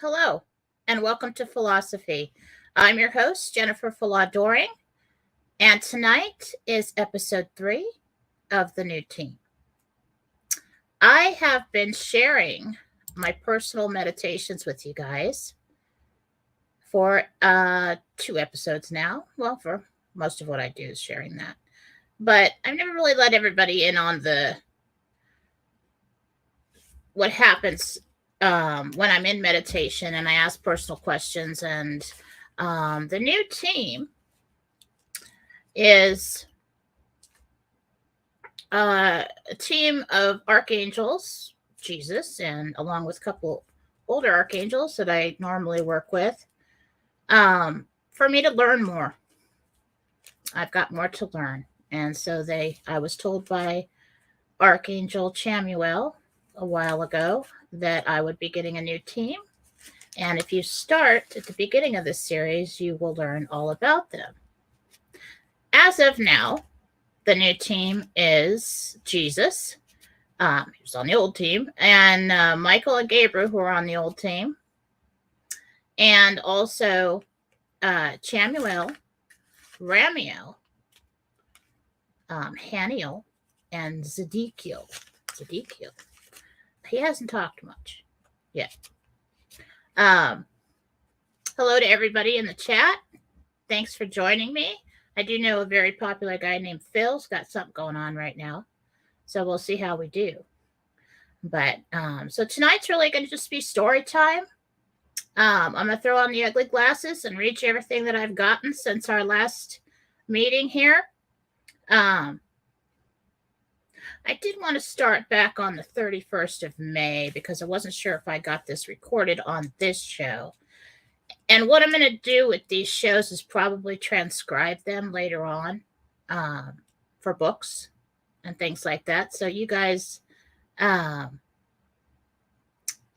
Hello, and welcome to Fallawsophy. I'm your host, Jennifer Fallaw-Doering, and tonight is episode 3 of the new team. I have been sharing my personal meditations with you guys for 2 episodes now. Well, for most of what I do is sharing that. But I've never really let everybody in on what happens when I'm in meditation and I ask personal questions. And the new team is a team of archangels, Jesus, and along with a couple older archangels that I normally work with, for me to learn more. I've got more to learn. And so I was told by Archangel Chamuel a while ago that I would be getting a new team. And if you start at the beginning of this series, you will learn all about them. As of now, the new team is Jesus, who's on the old team, and Michael and Gabriel, who are on the old team, and also Chamuel, Ramiel, Haniel, and Zedekiel. He hasn't talked much yet. Hello to everybody in the chat. Thanks for joining me. I do know a very popular guy named Phil's got something going on right now, so we'll see how we do. But so tonight's really going to just be story time. I'm going to throw on the ugly glasses and read you everything that I've gotten since our last meeting here. I did want to start back on the 31st of May because I wasn't sure if I got this recorded on this show. And what I'm going to do with these shows is probably transcribe them later on for books and things like that. So you guys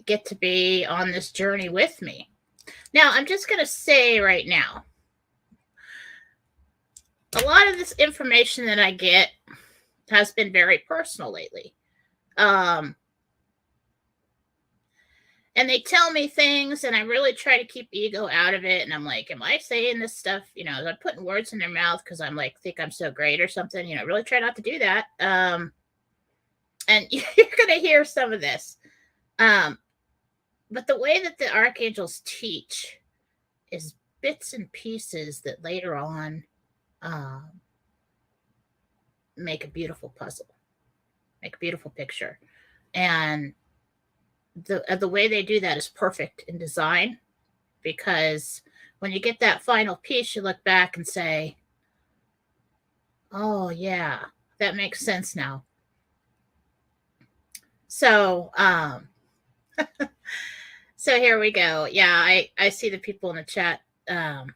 get to be on this journey with me. Now, I'm just going to say right now, a lot of this information that I get has been very personal lately. And they tell me things, and I really try to keep ego out of it. And I'm like, am I saying this stuff? I'm putting words in their mouth because I'm like, think I'm so great or something. Really try not to do that. And you're going to hear some of this. But the way that the archangels teach is bits and pieces that later on make a beautiful puzzle, make a beautiful picture. And the way they do that is perfect in design, because when you get that final piece, you look back and say, oh yeah, that makes sense now. So so here we go. Yeah, I see the people in the chat are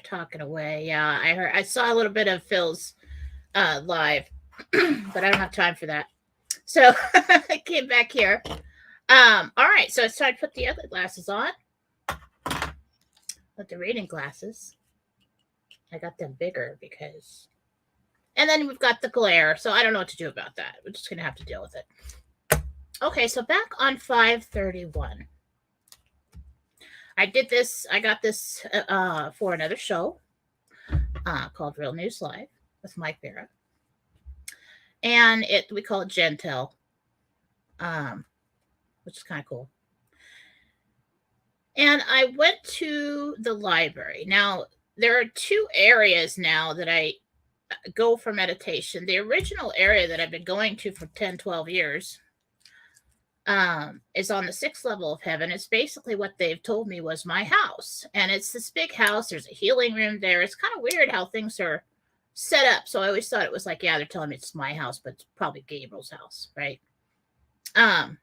talking away. Yeah, I saw a little bit of Phil's live, but I don't have time for that. So I came back here. All right, so it's time to put the ugly glasses on. With the reading glasses, I got them bigger because, and then we've got the glare. So I don't know what to do about that. We're just gonna have to deal with it. Okay, so back on 5/31, I did this. I got this for another show called Real News Live with Mike Vera, and we call it Gentel, which is kind of cool. And I went to the library. Now, there are 2 areas now that I go for meditation. The original area that I've been going to for 10, 12 years is on the 6th level of heaven. It's basically what they've told me was my house. And it's this big house. There's a healing room there. It's kind of weird how things are set up. So I always thought it was like, yeah, they're telling me it's my house, but it's probably Gabriel's house, right? And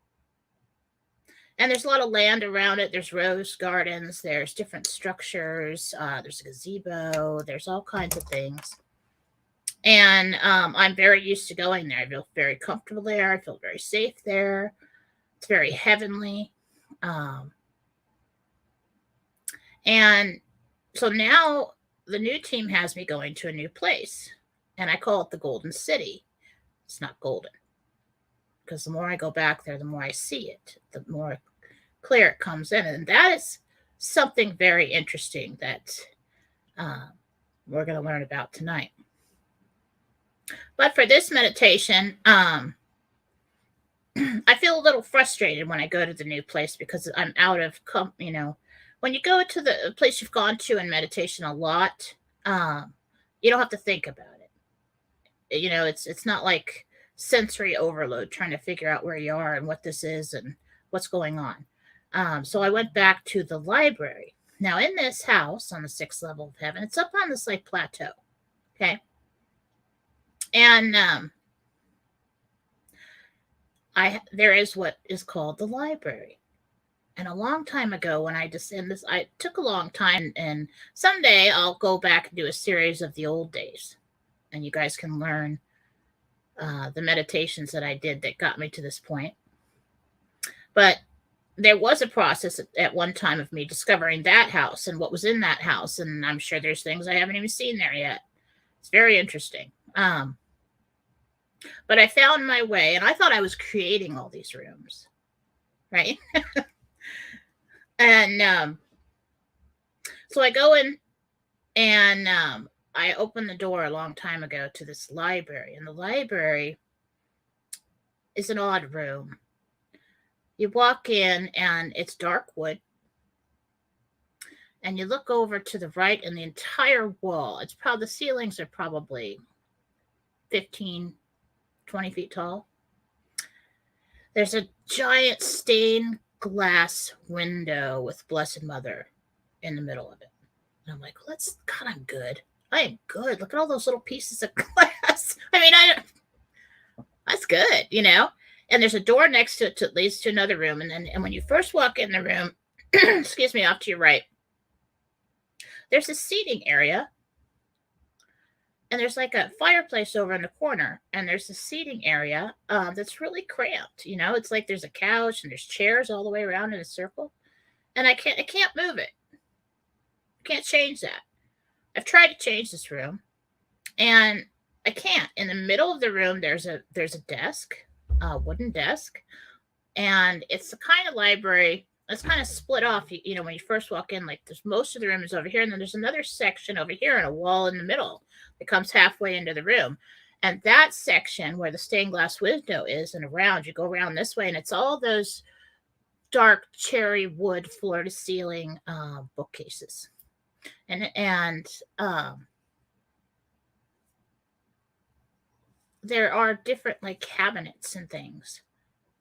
there's a lot of land around it. There's rose gardens. There's different structures. There's a gazebo. There's all kinds of things. And I'm very used to going there. I feel very comfortable there. I feel very safe there. It's very heavenly. And so now the new team has me going to a new place. And I call it the Golden City. It's not golden, because the more I go back there, the more I see it, the more clear it comes in. And that is something very interesting that we're going to learn about tonight. But for this meditation, I feel a little frustrated when I go to the new place because I'm out of, when you go to the place you've gone to in meditation a lot, you don't have to think about it. It's not like sensory overload trying to figure out where you are and what this is and what's going on. So I went back to the library. Now, in this house on the 6th level of heaven, it's up on this like plateau. Okay. And there is what is called the library. And a long time ago, when I took a long time, and someday I'll go back and do a series of the old days, and you guys can learn the meditations that I did that got me to this point. But there was a process at one time of me discovering that house and what was in that house, and I'm sure there's things I haven't even seen there yet. It's very interesting. But I found my way, and I thought I was creating all these rooms, right? And so I go in, and I opened the door a long time ago to this library, and the library is an odd room. You walk in, and it's dark wood, and you look over to the right, and the entire wall, the ceilings are probably 15, 20 feet tall. There's a giant stained glass window with Blessed Mother in the middle of it. And I'm like, God, I'm good. I am good. Look at all those little pieces of glass. I mean, that's good, And there's a door next to it that leads to another room. And when you first walk in the room, excuse me, off to your right, there's a seating area. And there's like a fireplace over in the corner, and there's a seating area that's really cramped. It's like there's a couch and there's chairs all the way around in a circle, and I can't move it. I can't change that. I've tried to change this room, and I can't. In the middle of the room, there's a desk, a wooden desk, and it's the kind of library that's kind of split off. When you first walk in, like there's most of the room is over here, and then there's another section over here and a wall in the middle. It comes halfway into the room, and that section where the stained glass window is, and around you go around this way, and it's all those dark cherry wood floor to ceiling bookcases, and there are different like cabinets and things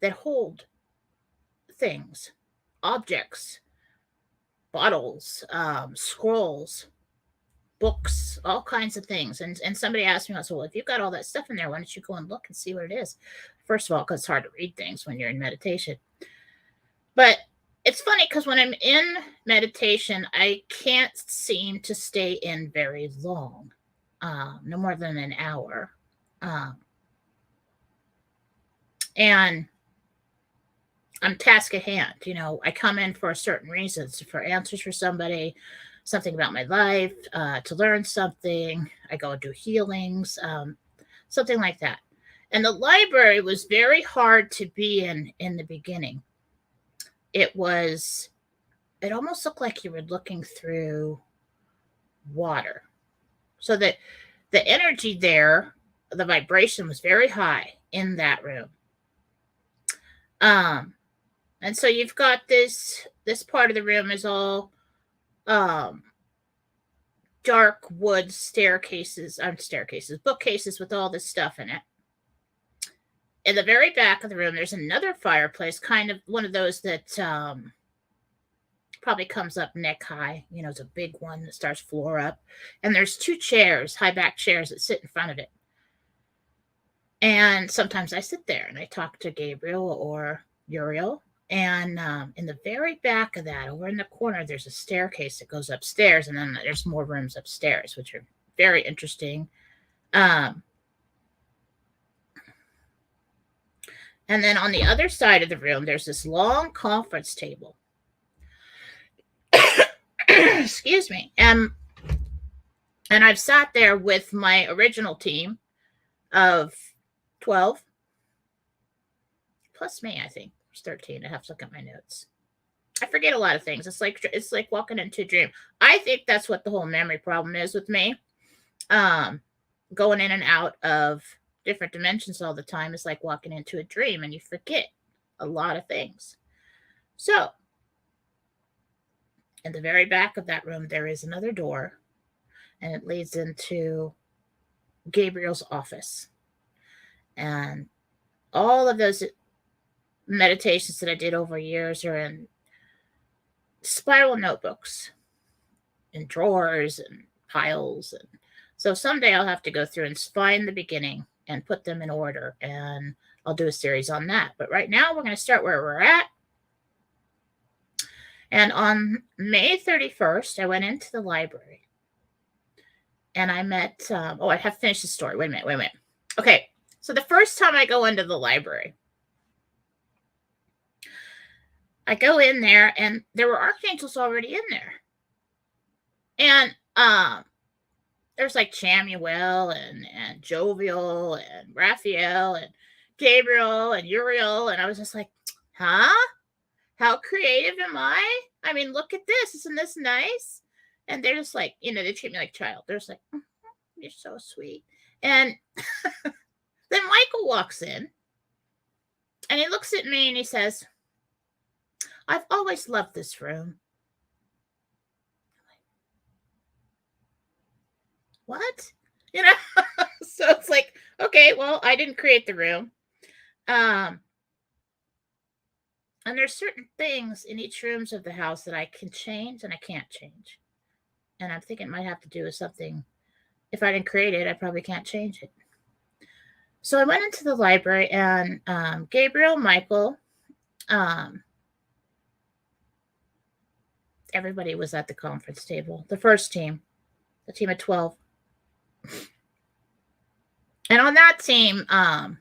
that hold things, objects, bottles, scrolls, books, all kinds of things. And somebody asked me, I said, well, if you've got all that stuff in there, why don't you go and look and see what it is? First of all, because it's hard to read things when you're in meditation. But it's funny because when I'm in meditation, I can't seem to stay in very long, no more than an hour. And I'm task at hand. I come in for a certain reason, for answers for somebody, something about my life, to learn something. I go and do healings, something like that. And the library was very hard to be in the beginning. It almost looked like you were looking through water. So that the energy there, the vibration was very high in that room. And so you've got this part of the room is all dark wood bookcases with all this stuff in it. In the very back of the room, there's another fireplace, kind of one of those that probably comes up neck high. It's a big one that starts floor up. And there's 2 chairs, high back chairs that sit in front of it. And sometimes I sit there and I talk to Gabriel or Uriel. And in the very back of that, over in the corner, there's a staircase that goes upstairs. And then there's more rooms upstairs, which are very interesting. And then on the other side of the room, there's this long conference table. Excuse me. And I've sat there with my original team of 12. plus me, I think. I was 13. I have to look at my notes. I forget a lot of things. It's like walking into a dream. I think that's what the whole memory problem is with me. Going in and out of different dimensions all the time is like walking into a dream, and you forget a lot of things. So, in the very back of that room, there is another door, and it leads into Gabriel's office. And all of those meditations that I did over years are in spiral notebooks, in drawers and piles. And so someday I'll have to go through and find the beginning and put them in order, and I'll do a series on that. But right now we're going to start where we're at. And on May 31st, I went into the library, and I met, I have to finish the story. Wait a minute. Okay, so the first time I go into the library, I go in there, and there were archangels already in there. And there's like Chamuel and Jovial and Raphael and Gabriel and Uriel. And I was just like, huh? How creative am I? I mean, look at this. Isn't this nice? And they're just like, they treat me like a child. They're just like, you're so sweet. And then Michael walks in, and he looks at me and he says, I've always loved this room. What? So it's like, okay, well, I didn't create the room. And there's certain things in each rooms of the house that I can change and I can't change. And I'm thinking it might have to do with something. If I didn't create it, I probably can't change it. So I went into the library, and Gabriel, Michael, everybody was at the conference table. The first team, the team of 12. And on that team, a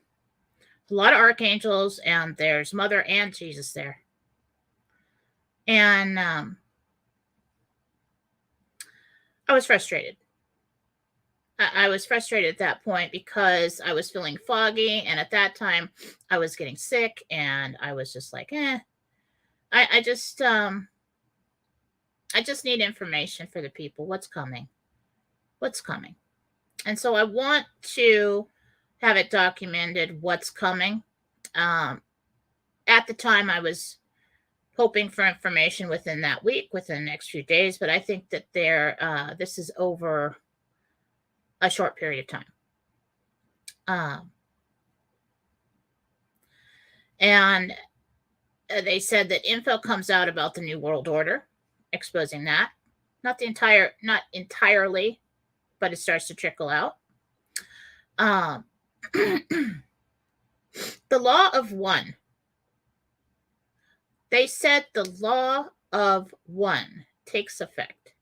lot of archangels, and there's Mother and Jesus there. And I was frustrated. I was frustrated at that point because I was feeling foggy, and at that time I was getting sick, and I was just like, I just need information for the people. What's coming? And so I want to have it documented what's coming. At the time, I was hoping for information within that week, within the next few days, but I think that this is over a short period of time. And they said that info comes out about the New World Order, exposing that. Not entirely, but it starts to trickle out. The law of one. They said the law of one takes effect.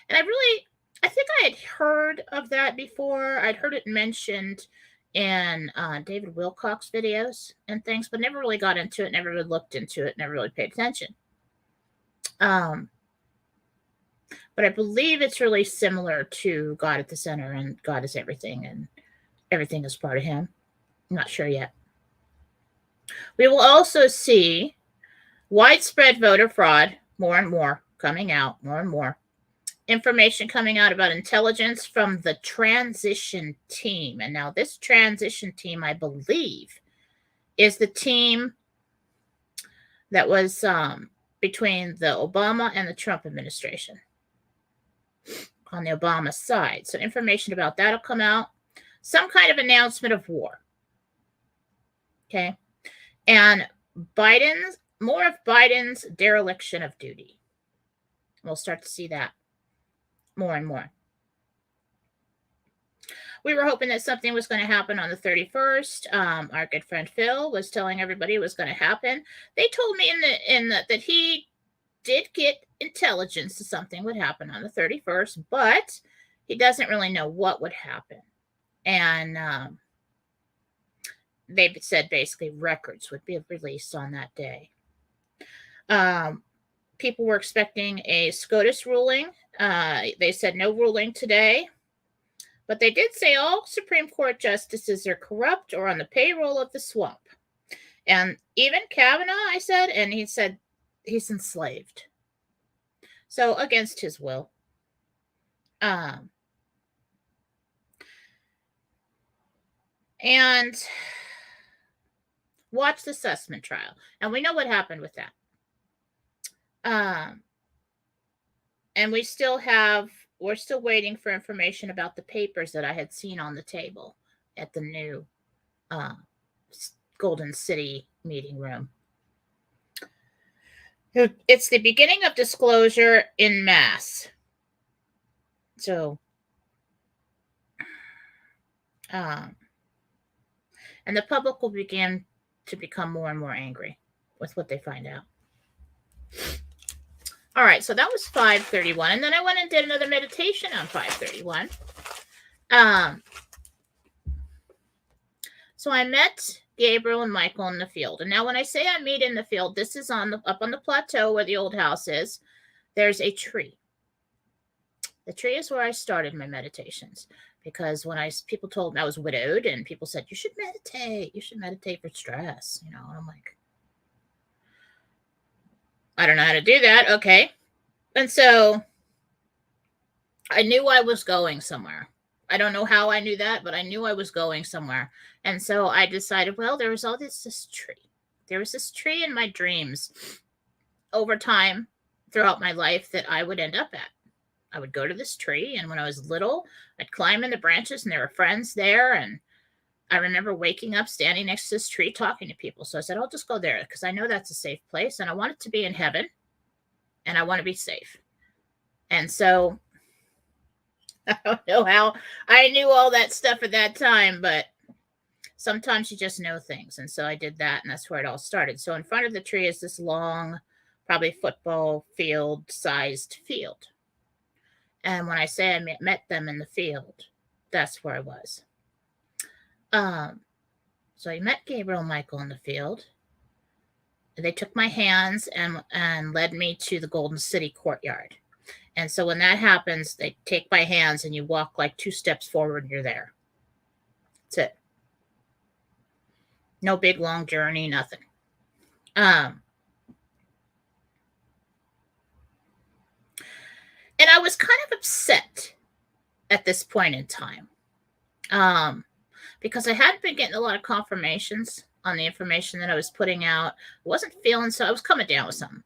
And I think I had heard of that before. I'd heard it mentioned in David Wilcock's videos and things, but never really got into it, never really looked into it, never really paid attention. But I believe it's really similar to God at the center, and God is everything, and everything is part of him. I'm not sure yet. We will also see widespread voter fraud, more and more coming out, more and more. Information coming out about intelligence from the transition team. And now this transition team, I believe, is the team that was between the Obama and the Trump administration on the Obama side. So information about that will come out. Some kind of announcement of war. Okay. And more of Biden's dereliction of duty. We'll start to see that more and more. We were hoping that something was going to happen on the 31st. Our good friend Phil was telling everybody it was going to happen. They told me that he did get intelligence that something would happen on the 31st, but he doesn't really know what would happen. And they said basically records would be released on that day. People were expecting a SCOTUS ruling. They said no ruling today, but they did say all Supreme Court justices are corrupt or on the payroll of the swamp. And even Kavanaugh, I said, and he said he's enslaved. So against his will. And watch the Sussman trial. And we know what happened with that. And we're still waiting for information about the papers that I had seen on the table at the new Golden City meeting room. It's the beginning of disclosure in mass. So, and the public will begin to become more and more angry with what they find out. All right, so that was 531. And then I went and did another meditation on 531. So I met Gabriel and Michael in the field. And now when I say I meet in the field, this is up on the plateau where the old house is. There's a tree. The tree is where I started my meditations, because when people told me I was widowed, and people said, you should meditate for stress, and I'm like, I don't know how to do that. Okay. And so I knew I was going somewhere. I don't know how I knew that, but I knew I was going somewhere. And so I decided, well, there was this tree. There was this tree in my dreams over time throughout my life that I would end up at. I would go to this tree, and when I was little, I'd climb in the branches, and there were friends there. And I remember waking up, standing next to this tree, talking to people. So I said, I'll just go there because I know that's a safe place, and I want it to be in heaven, and I want to be safe. And so I don't know how I knew all that stuff at that time, but sometimes you just know things. And so I did that, and that's where it all started. So in front of the tree is this long, probably football field-sized field. And when I say I met them in the field, that's where I was. So I met Gabriel and Michael in the field. They took my hands and led me to the Golden City courtyard. And so when that happens, they take my hands and you walk like 2 steps forward and you're there. That's it. No big long journey, nothing. And I was kind of upset at this point in time, because I hadn't been getting a lot of confirmations on the information that I was putting out. I wasn't feeling I was coming down with something,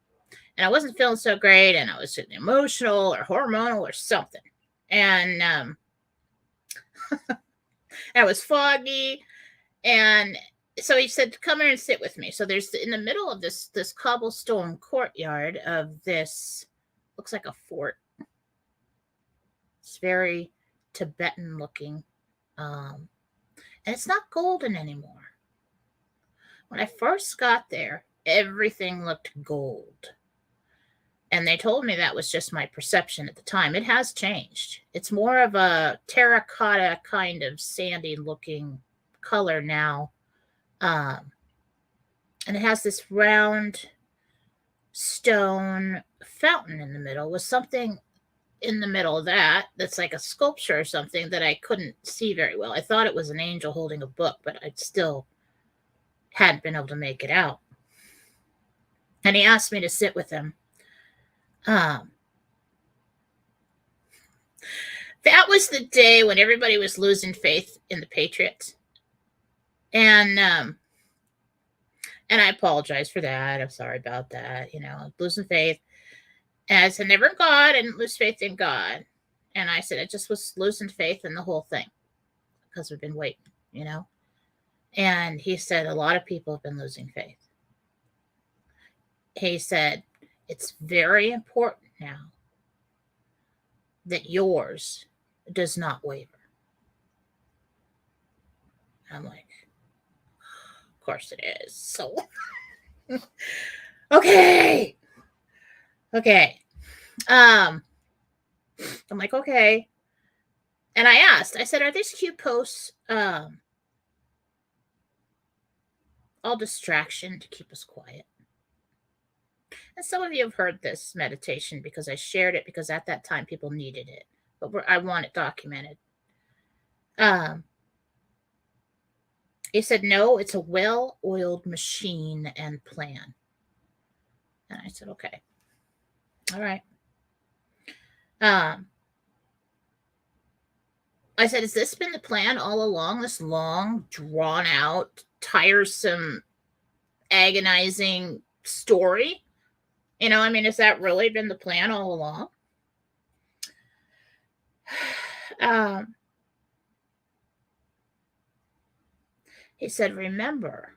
and I wasn't feeling so great, and I was emotional or hormonal or something. And I was foggy. And so he said, come here and sit with me. So there's in the middle of this cobblestone courtyard of this, looks like a fort. It's very Tibetan looking. And it's not golden anymore. When I first got there, everything looked gold. And they told me that was just my perception at the time. It has changed. It's more of a terracotta kind of sandy looking color now. And it has this round stone fountain in the middle with something in the middle of that's like a sculpture or something that I couldn't see very well. I thought it was an angel holding a book, but I still hadn't been able to make it out. And he asked me to sit with him. That was the day when everybody was losing faith in the Patriots. And I apologize for that. I'm sorry about that. Losing faith. And I said, never in God. I didn't lose faith in God. And I said, I just was losing faith in the whole thing because we've been waiting, And he said, a lot of people have been losing faith. He said, it's very important now that yours does not waver. I'm like, of course it is. So, okay. I'm like, okay. And I asked, I said, are these cute posts all distraction to keep us quiet? And some of you have heard this meditation because I shared it, because at that time people needed it, but I want it documented. He said, no, it's a well-oiled machine and plan. And I said, okay. All right. I said, has this been the plan all along? This long, drawn out, tiresome, agonizing story? I mean, has that really been the plan all along? He said, remember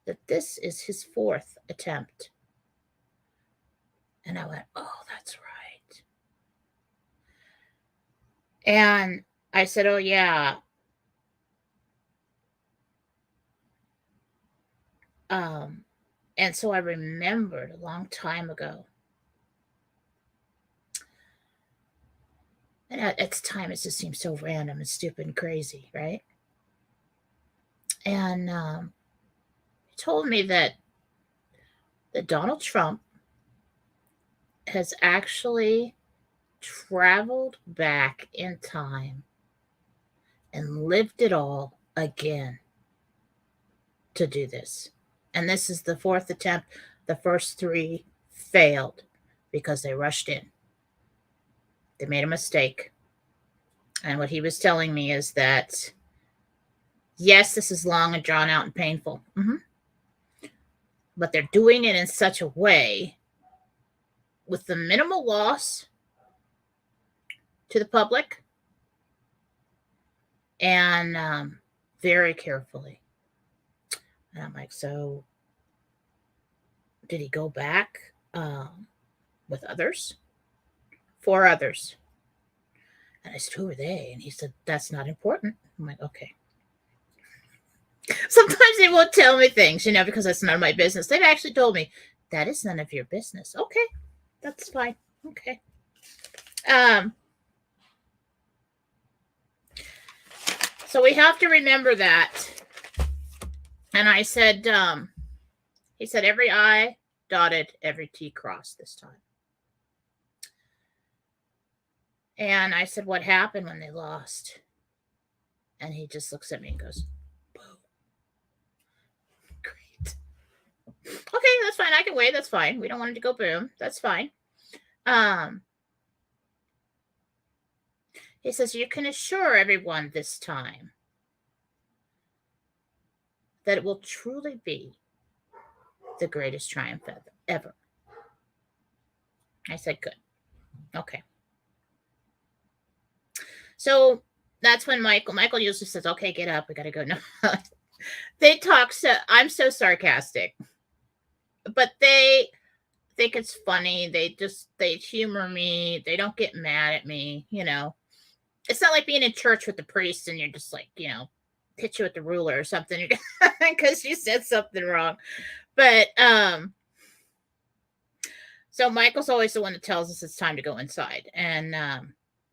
that this is his 4th attempt. And I went, oh, that's right. And I said, oh, yeah. And so I remembered a long time ago. And at the time, it just seemed so random and stupid and crazy, right? And he told me that Donald Trump has actually traveled back in time and lived it all again to do this. And this is the 4th attempt. The first 3 failed because they rushed in. They made a mistake. And what he was telling me is that, yes, this is long and drawn out and painful. But they're doing it in such a way with the minimal loss to the public and very carefully. And I'm like, so did he go back with others? 4 others. And I said, who are they? And he said, that's not important. I'm like, okay. Sometimes they won't tell me things, because that's none of my business. They've actually told me, that is none of your business. Okay, that's fine. Okay. So we have to remember that. And I said, he said, every I dotted, every T crossed this time. And I said, what happened when they lost? And he just looks at me and goes, boo. Great. Okay, that's fine. I can wait. That's fine. We don't want it to go boom. That's fine. He says, you can assure everyone this time that it will truly be the greatest triumph ever. I said, good. Okay. So that's when Michael usually says, okay, get up. We got to go. No, they talk. I'm so sarcastic, but they think it's funny. They humor me. They don't get mad at me. It's not like being in church with the priest and you're just like, hit you with the ruler or something because you said something wrong. But so Michael's always the one that tells us it's time to go inside.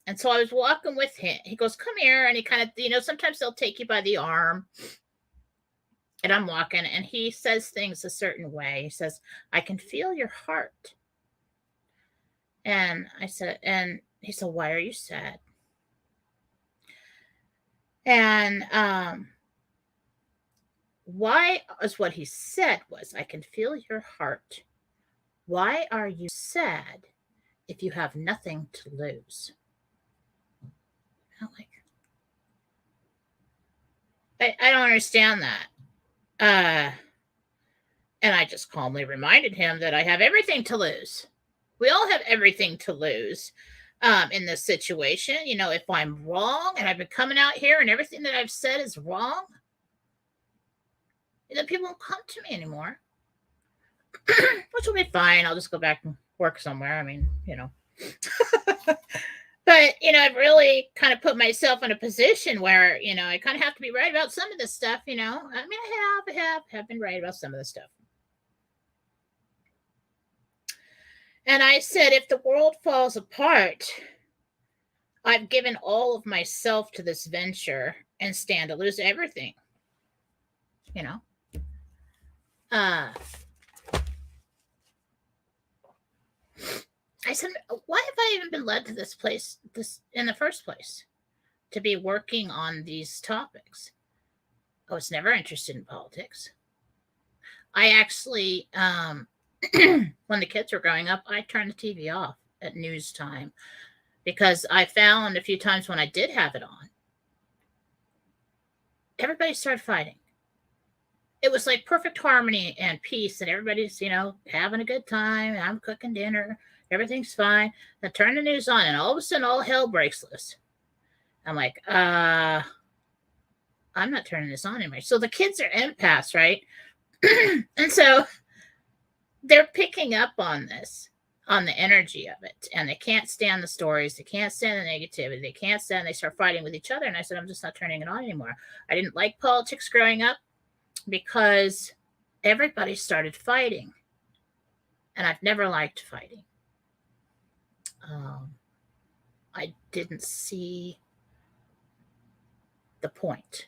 And so I was walking with him. He goes, come here. And he kind of, sometimes they'll take you by the arm. And I'm walking and he says things a certain way. He says, I can feel your heart. And I said, and he said, why are you sad? And why is what he said was, I can feel your heart. Why are you sad if you have nothing to lose? I'm like, I don't understand that. And I just calmly reminded him that I have everything to lose. We all have everything to lose in this situation. If I'm wrong and I've been coming out here and everything that I've said is wrong, then people won't come to me anymore, which will be fine. I'll just go back and work somewhere. I mean, But, I've really kind of put myself in a position where, I kind of have to be right about some of this stuff, I mean, I have been right about some of the stuff. And I said, if the world falls apart, I've given all of myself to this venture and stand to lose everything. I said, why have I even been led to this in the first place, to be working on these topics? I was never interested in politics. I actually, when the kids were growing up, I turned the TV off at news time because I found a few times when I did have it on, everybody started fighting. It was like perfect harmony and peace, and everybody's, having a good time. I'm cooking dinner. Everything's fine. I turn the news on, and all of a sudden, all hell breaks loose. I'm like, I'm not turning this on anymore. So the kids are empaths, right? And so they're picking up on this, on the energy of it, and they can't stand the stories. They can't stand the negativity. They can't stand. They start fighting with each other. And I said, I'm just not turning it on anymore. I didn't like politics growing up because everybody started fighting, and I've never liked fighting. I didn't see the point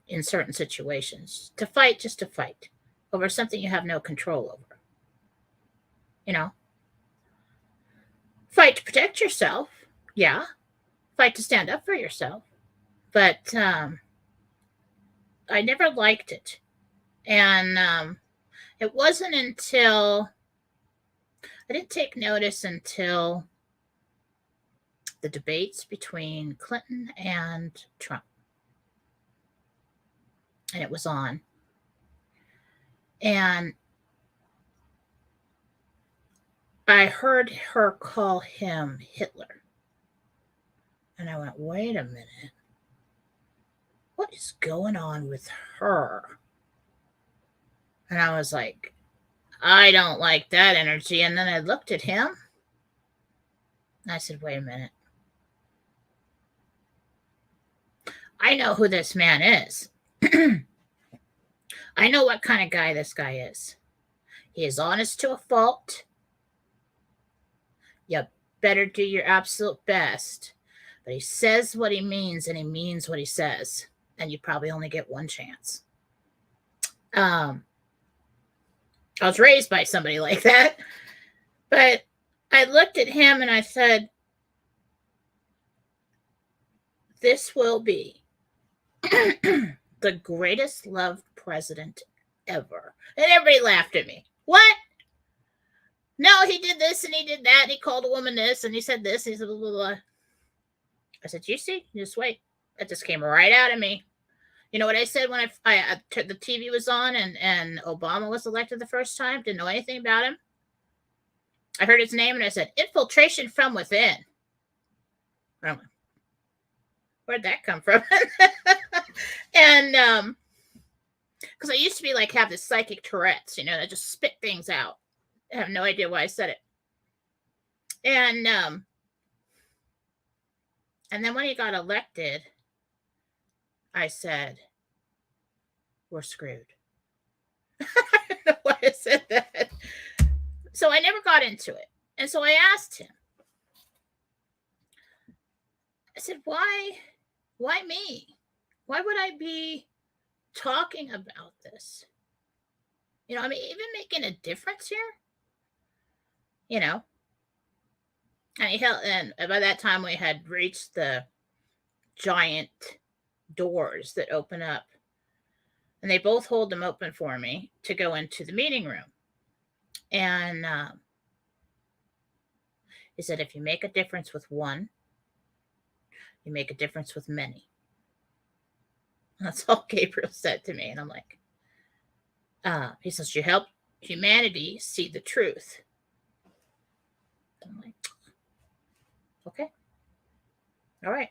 in certain situations to fight just to fight over something you have no control over. Fight to protect yourself, yeah. Fight to stand up for yourself, but I never liked it. And it wasn't until I didn't take notice until the debates between Clinton and Trump. And it was on. And I heard her call him Hitler. And I went, wait a minute. What is going on with her? And I was like, I don't like that energy. And then I looked at him. And I said, wait a minute. I know who this man is. I know what kind of guy this guy is. He is honest to a fault. You better do your absolute best. But he says what he means, and he means what he says. And you probably only get one chance. I was raised by somebody like that. But I looked at him and I said, this will be the greatest loved president ever. And everybody laughed at me. What? No, he did this and he did that. And he called a woman this and he said this. He said blah, blah, blah. I said, you see? Just wait. That just came right out of me. You know what I said when the TV was on and Obama was elected the first time? Didn't know anything about him. I heard his name and I said, infiltration from within. Where'd that come from? And because I used to be like have this psychic Tourette's, that just spit things out. I have no idea why I said it. And then when he got elected, I said, we're screwed. I don't know why I said that. So I never got into it. And so I asked him, I said, why me? Why would I be talking about this? Even making a difference here? And he held, and by that time we had reached the giant doors that open up. And they both hold them open for me to go into the meeting room. And he said, if you make a difference with one, you make a difference with many. That's all Gabriel said to me. And I'm like, he says, you help humanity see the truth. I'm like, okay. All right.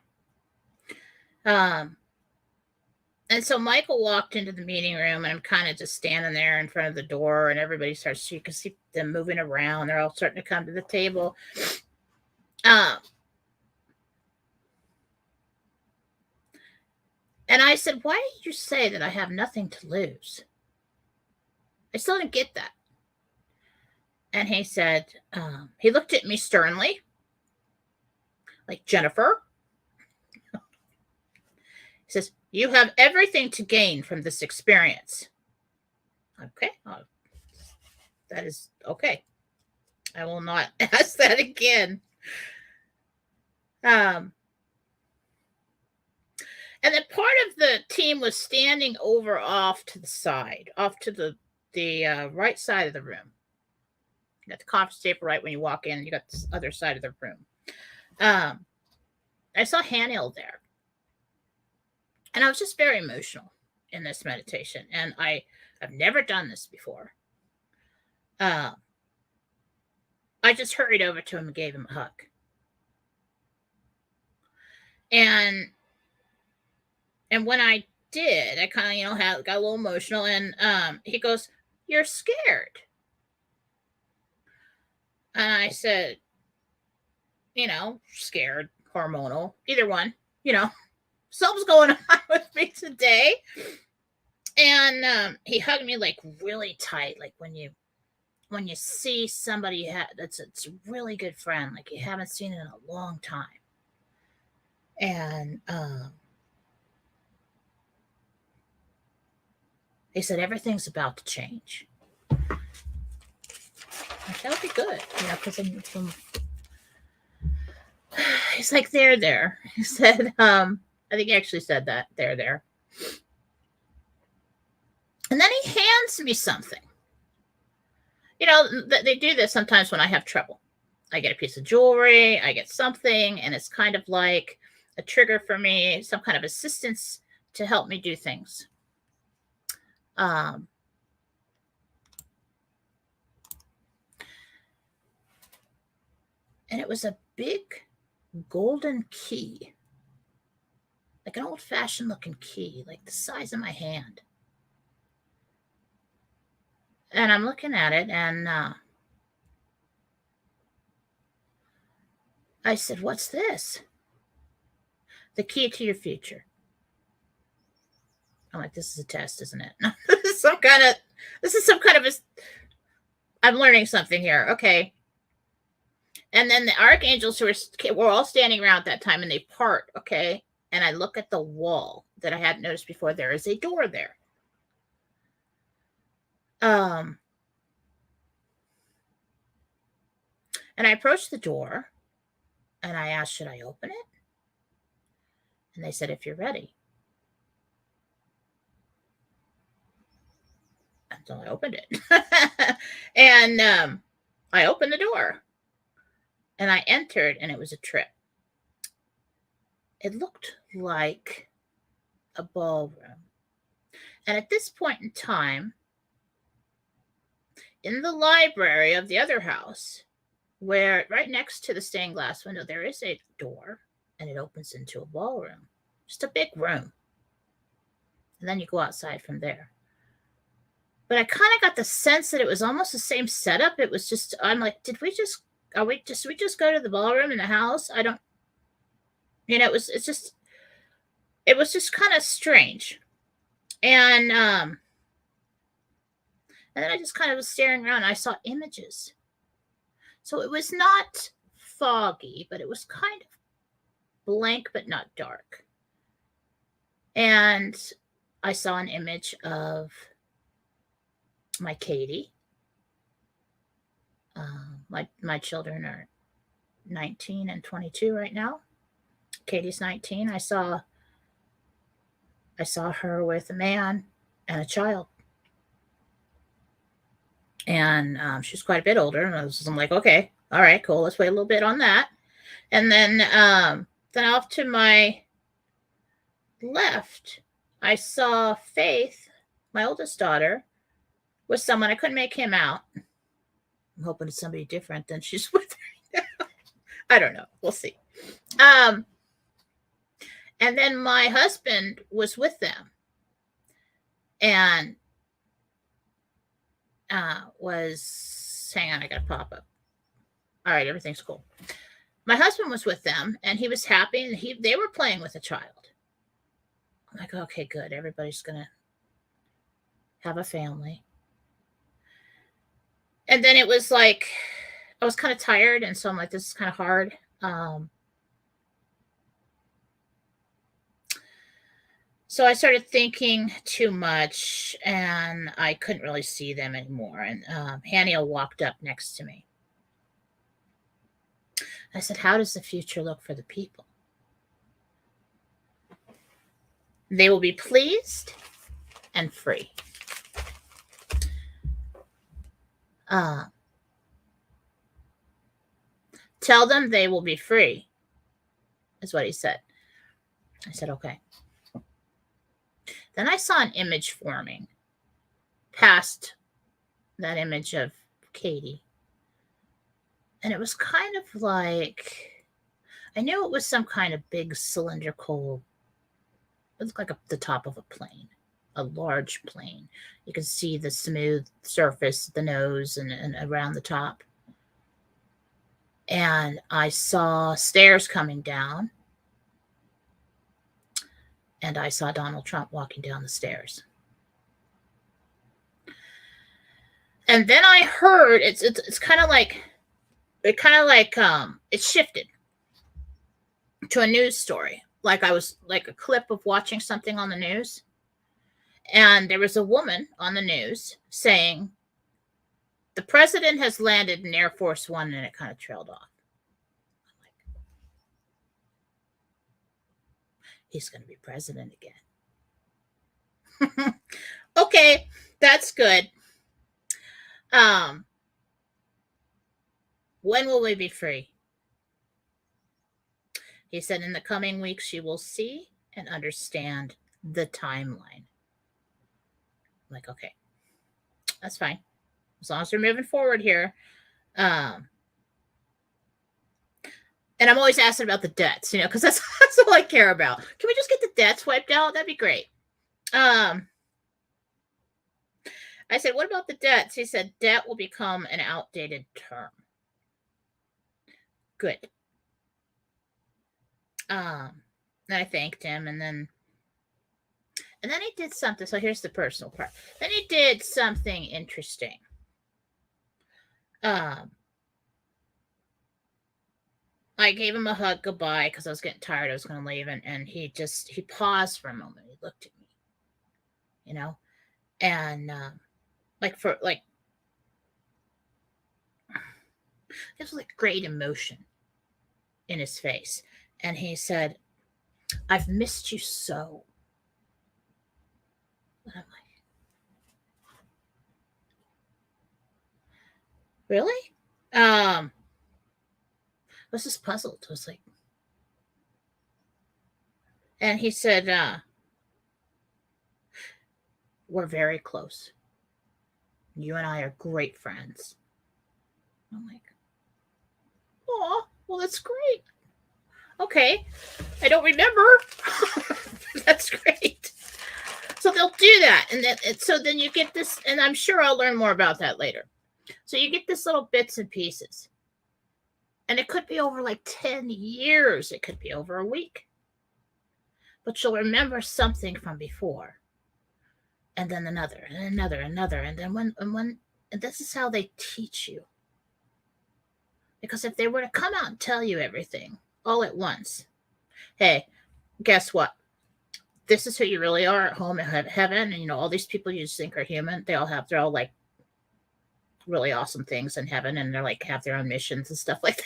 And so Michael walked into the meeting room, and I'm kind of just standing there in front of the door, and everybody starts, you can see them moving around. They're all starting to come to the table. And I said, why did you say that I have nothing to lose? I still didn't get that. And he said, he looked at me sternly, like, Jennifer. He says, you have everything to gain from this experience. Okay. That is okay. I will not ask that again. And And then part of the team was standing over off to the side, off to the right side of the room. You got the conference table right when you walk in. You got the other side of the room. I saw Haniel there. And I was just very emotional in this meditation. And I've never done this before. I just hurried over to him and gave him a hug. And when I did, I kind of, got a little emotional. And he goes, "You're scared." And I said, scared, hormonal, either one, something's going on with me today. And he hugged me like really tight, like when you see somebody that's a really good friend, like you haven't seen in a long time. And he said, "Everything's about to change." Like, that would be good, because he's like, there. He said, I think he actually said that, there. And then he hands me something. They do this sometimes when I have trouble. I get a piece of jewelry, I get something, and it's kind of like a trigger for me, some kind of assistance to help me do things. And it was a big golden key, like an old-fashioned looking key, like the size of my hand. And I'm looking at it, and I said, "What's this?" "The key to your future." I'm like, this is a test, isn't it? This is some kind of I'm learning something here. Okay. And then the archangels were all standing around at that time, and they part. Okay. And I look at the wall that I hadn't noticed before. There is a door there. And I approached the door and I asked, "Should I open it?" And they said, "If you're ready." And so I opened it. And I opened the door and I entered, and it was a trip. It looked like a ballroom. And at this point in time, in the library of the other house, where right next to the stained glass window, there is a door, and it opens into a ballroom, just a big room. And then you go outside from there. But I kind of got the sense that it was almost the same setup. It was just, I'm like, did we just go to the ballroom in the house? I don't, it was just kind of strange. And then I just kind of was staring around, and I saw images. So it was not foggy, but it was kind of blank, but not dark. And I saw an image of my Katie. My children are 19 and 22 right now. Katie's 19. I saw her with a man and a child. And she's quite a bit older. And I'm like, okay, all right, cool. Let's wait a little bit on that. And then off to my left, I saw Faith, my oldest daughter, with someone. I couldn't make him out. I'm hoping it's somebody different than she's with right now. I don't know. We'll see. And then my husband was with them. And hang on, I got to pop up. All right, everything's cool. My husband was with them, and he was happy, and they were playing with a child. I'm like, okay, good. Everybody's going to have a family. And then it was like, I was kind of tired, and so I'm like, this is kind of hard. So I started thinking too much, and I couldn't really see them anymore. And Haniel walked up next to me. I said, "How does the future look for the people?" They will be pleased and free. Tell them they will be free, is what he said. I said, okay. Then I saw an image forming past that image of Katie. And it was kind of like, I knew it was some kind of big cylindrical, it looked like the top of a plane, a large plane. You could see the smooth surface, the nose, and around the top. And I saw stairs coming down. And I saw Donald Trump walking down the stairs. And then I heard it's kind of like it shifted to a news story. Like I was like a clip of watching something on the news. And there was a woman on the news saying, the president has landed in Air Force One, and it kind of trailed off. I'm like, he's going to be president again. Okay, that's good. When will we be free? He said, in the coming weeks, you will see and understand the timeline. I'm like, okay, that's fine. As long as we're moving forward here. And I'm always asking about the debts, because that's all I care about. Can we just get the debts wiped out? That'd be great. I said, what about the debts? He said, debt will become an outdated term. Good. And I thanked him, and then he did something. So here's the personal part. Then he did something interesting. I gave him a hug goodbye because I was getting tired. I was going to leave, and he paused for a moment. He looked at me, and it was like great emotion in his face. And he said, I've missed you so. And I'm like, really? I was just puzzled. I was like, and he said, we're very close. You and I are great friends. I'm like, oh, well, that's great. Okay. I don't remember. That's great. So they'll do that. And so then you get this, and I'm sure I'll learn more about that later. So you get this little bits and pieces. And it could be over like 10 years. It could be over a week. But you'll remember something from before. And then another, and another, another. And then and this is how they teach you. Because if they were to come out and tell you everything all at once, hey, guess what? This is who you really are at home in heaven. And, all these people you just think are human, they're all like really awesome things in heaven. And they're like, have their own missions and stuff like that.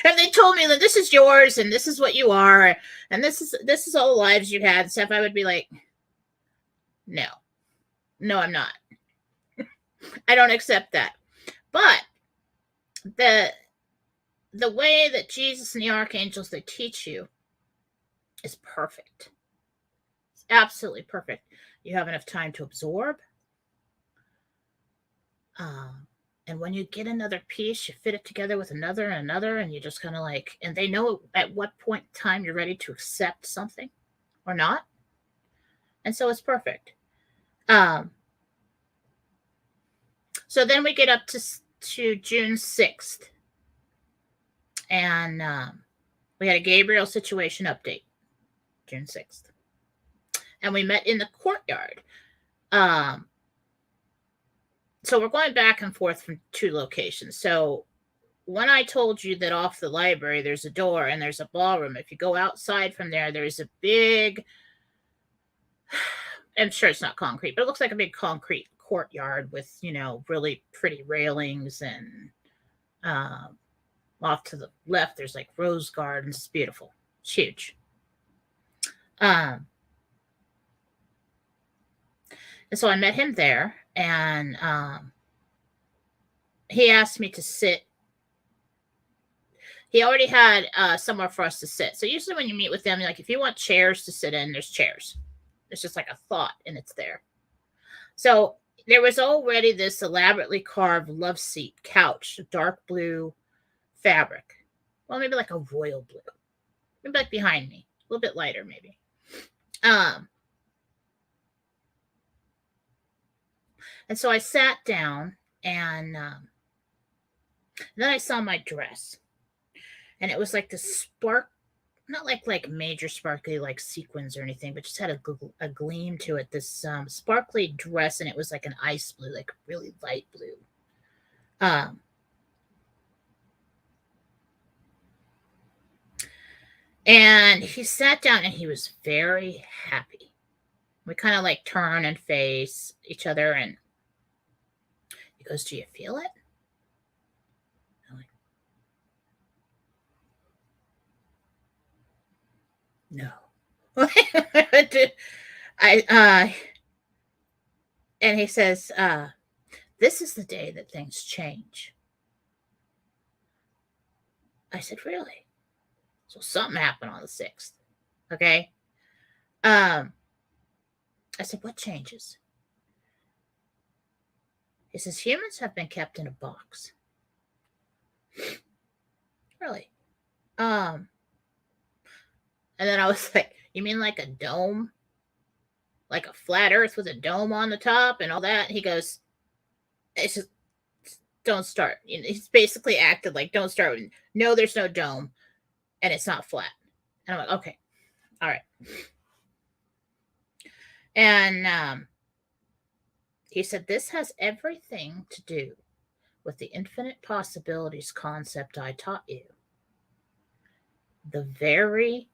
And they told me that this is yours and this is what you are. And this is all the lives you had and stuff. I would be like, no, I'm not. I don't accept that. But the way that Jesus and the archangels, they teach you is perfect. It's absolutely perfect. You have enough time to absorb. And when you get another piece, you fit it together with another and another, and you just kind of like, and they know at what point in time you're ready to accept something or not. And so it's perfect. So then we get up to June 6th. And we had a Gabriel situation update, June 6th. And we met in the courtyard. So we're going back and forth from 2 locations. So when I told you that off the library, there's a door and there's a ballroom. If you go outside from there, there's a big, I'm sure it's not concrete, but it looks like a big concrete courtyard with, really pretty railings. And off to the left, there's like rose gardens. It's beautiful. It's huge. And so I met him there, and he asked me to sit. He already had somewhere for us to sit. So usually when you meet with them, like if you want chairs to sit in, there's chairs. It's just like a thought, and it's there. So there was already this elaborately carved love seat couch, dark blue fabric. Well, maybe like a royal blue. Maybe like behind me. A little bit lighter, maybe. And so I sat down, and then I saw my dress. And it was like this spark, not like major sparkly like sequins or anything, but just had a gleam to it. This sparkly dress, and it was like an ice blue, like really light blue. And he sat down, and he was very happy. We kind of like turn and face each other, and he goes, "Do you feel it?" I'm like, "No." And he says, "This is the day that things change." I said, "Really?" So something happened on the 6th. Okay. I said, "What changes?" He says, "Humans have been kept in a box." Really? And then I was like, "You mean like a dome? Like a flat earth with a dome on the top and all that?" And he goes, "It's just, don't start." He's basically acted like, "Don't start." No, there's no dome, and it's not flat. And I'm like, "Okay. All right." And he said, "This has everything to do with the infinite possibilities concept I taught you. The very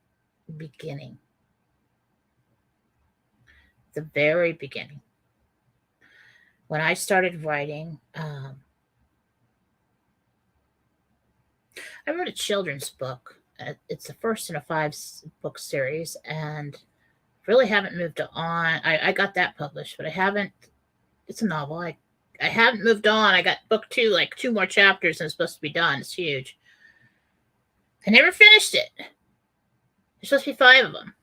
beginning. The very beginning. When I started writing, I wrote a children's book. It's the first in a 5-book series, and really haven't moved on. I got that published, but I haven't. It's a novel. I haven't moved on. I got book 2, like 2 more chapters, and it's supposed to be done. It's huge. I never finished it. There's supposed to be 5 of them,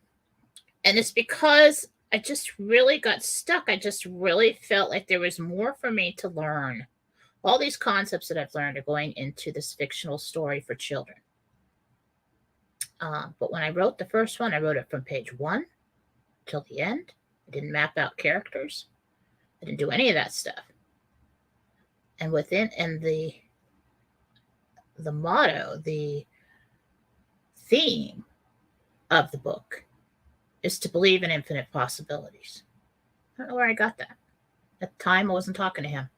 and it's because I just really got stuck. I just really felt like there was more for me to learn. All these concepts that I've learned are going into this fictional story for children. But when I wrote the first one, I wrote it from page 1 till the end. I didn't map out characters. I didn't do any of that stuff. And the motto, the theme of the book is to believe in infinite possibilities. I don't know where I got that. At the time, I wasn't talking to him.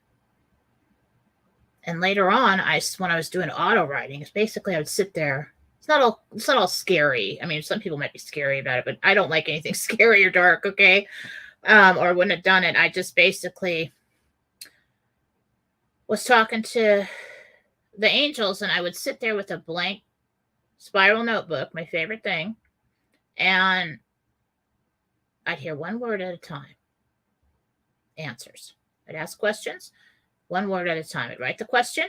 And later on, when I was doing auto writing, it's basically I would sit there. It's not all scary. I mean, some people might be scary about it, but I don't like anything scary or dark. Okay, or wouldn't have done it. I just basically was talking to the angels, and I would sit there with a blank spiral notebook, my favorite thing, and I'd hear one word at a time. Answers. I'd ask questions, one word at a time. I'd write the question,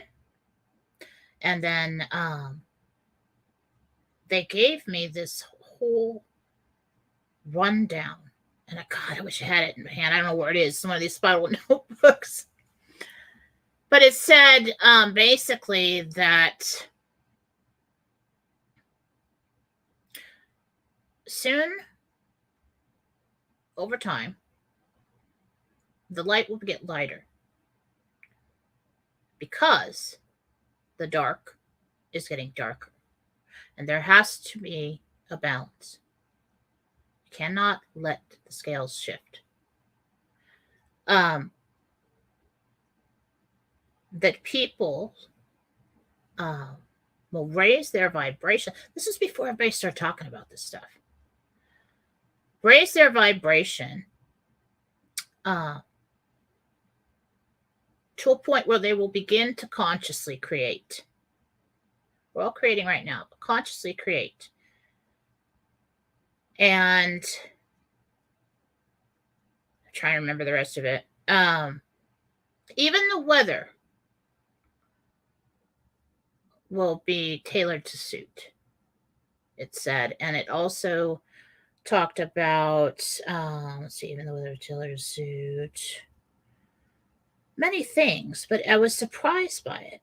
and then they gave me this whole rundown. And God, I wish I had it in my hand. I don't know where it is. Some of these spiral notebooks. But it said basically that soon, over time, the light will get lighter because the dark is getting darker. And there has to be a balance. You cannot let the scales shift. That people will raise their vibration. This is before everybody started talking about this stuff. Raise their vibration to a point where they will begin to consciously create. We're all creating right now, but consciously create. And trying to remember the rest of it. Even the weather will be tailored to suit, it said. And it also talked about, let's see, even the weather tailored to suit. Many things, but I was surprised by it.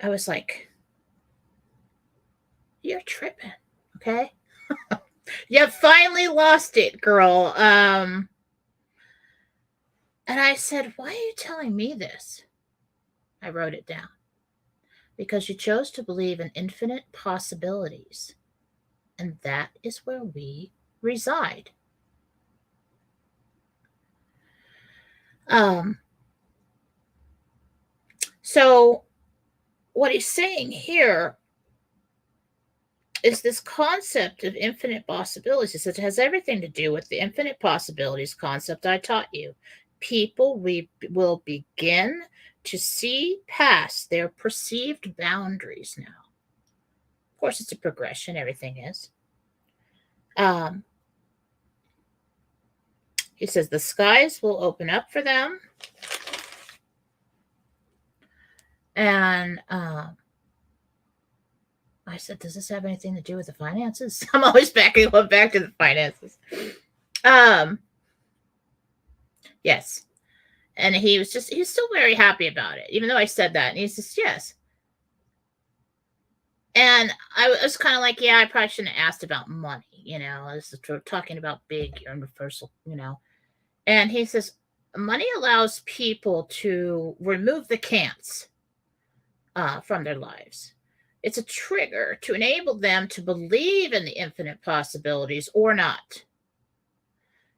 I was like, you're tripping, okay? You finally lost it, girl. And I said, why are you telling me this? I wrote it down. Because you chose to believe in infinite possibilities. And that is where we reside. So what he's saying here is this concept of infinite possibilities. He says it has everything to do with the infinite possibilities concept I taught you. People will begin to see past their perceived boundaries now. Of course, it's a progression. Everything is. He says the skies will open up for them. And I said, does this have anything to do with the finances? I'm always going back to the finances. Yes. And he's still very happy about it, even though I said that. And he says, yes. And I was kind of like, yeah, I probably shouldn't have asked about money. We're talking about big universal, And he says, money allows people to remove the can'ts from their lives. It's a trigger to enable them to believe in the infinite possibilities or not.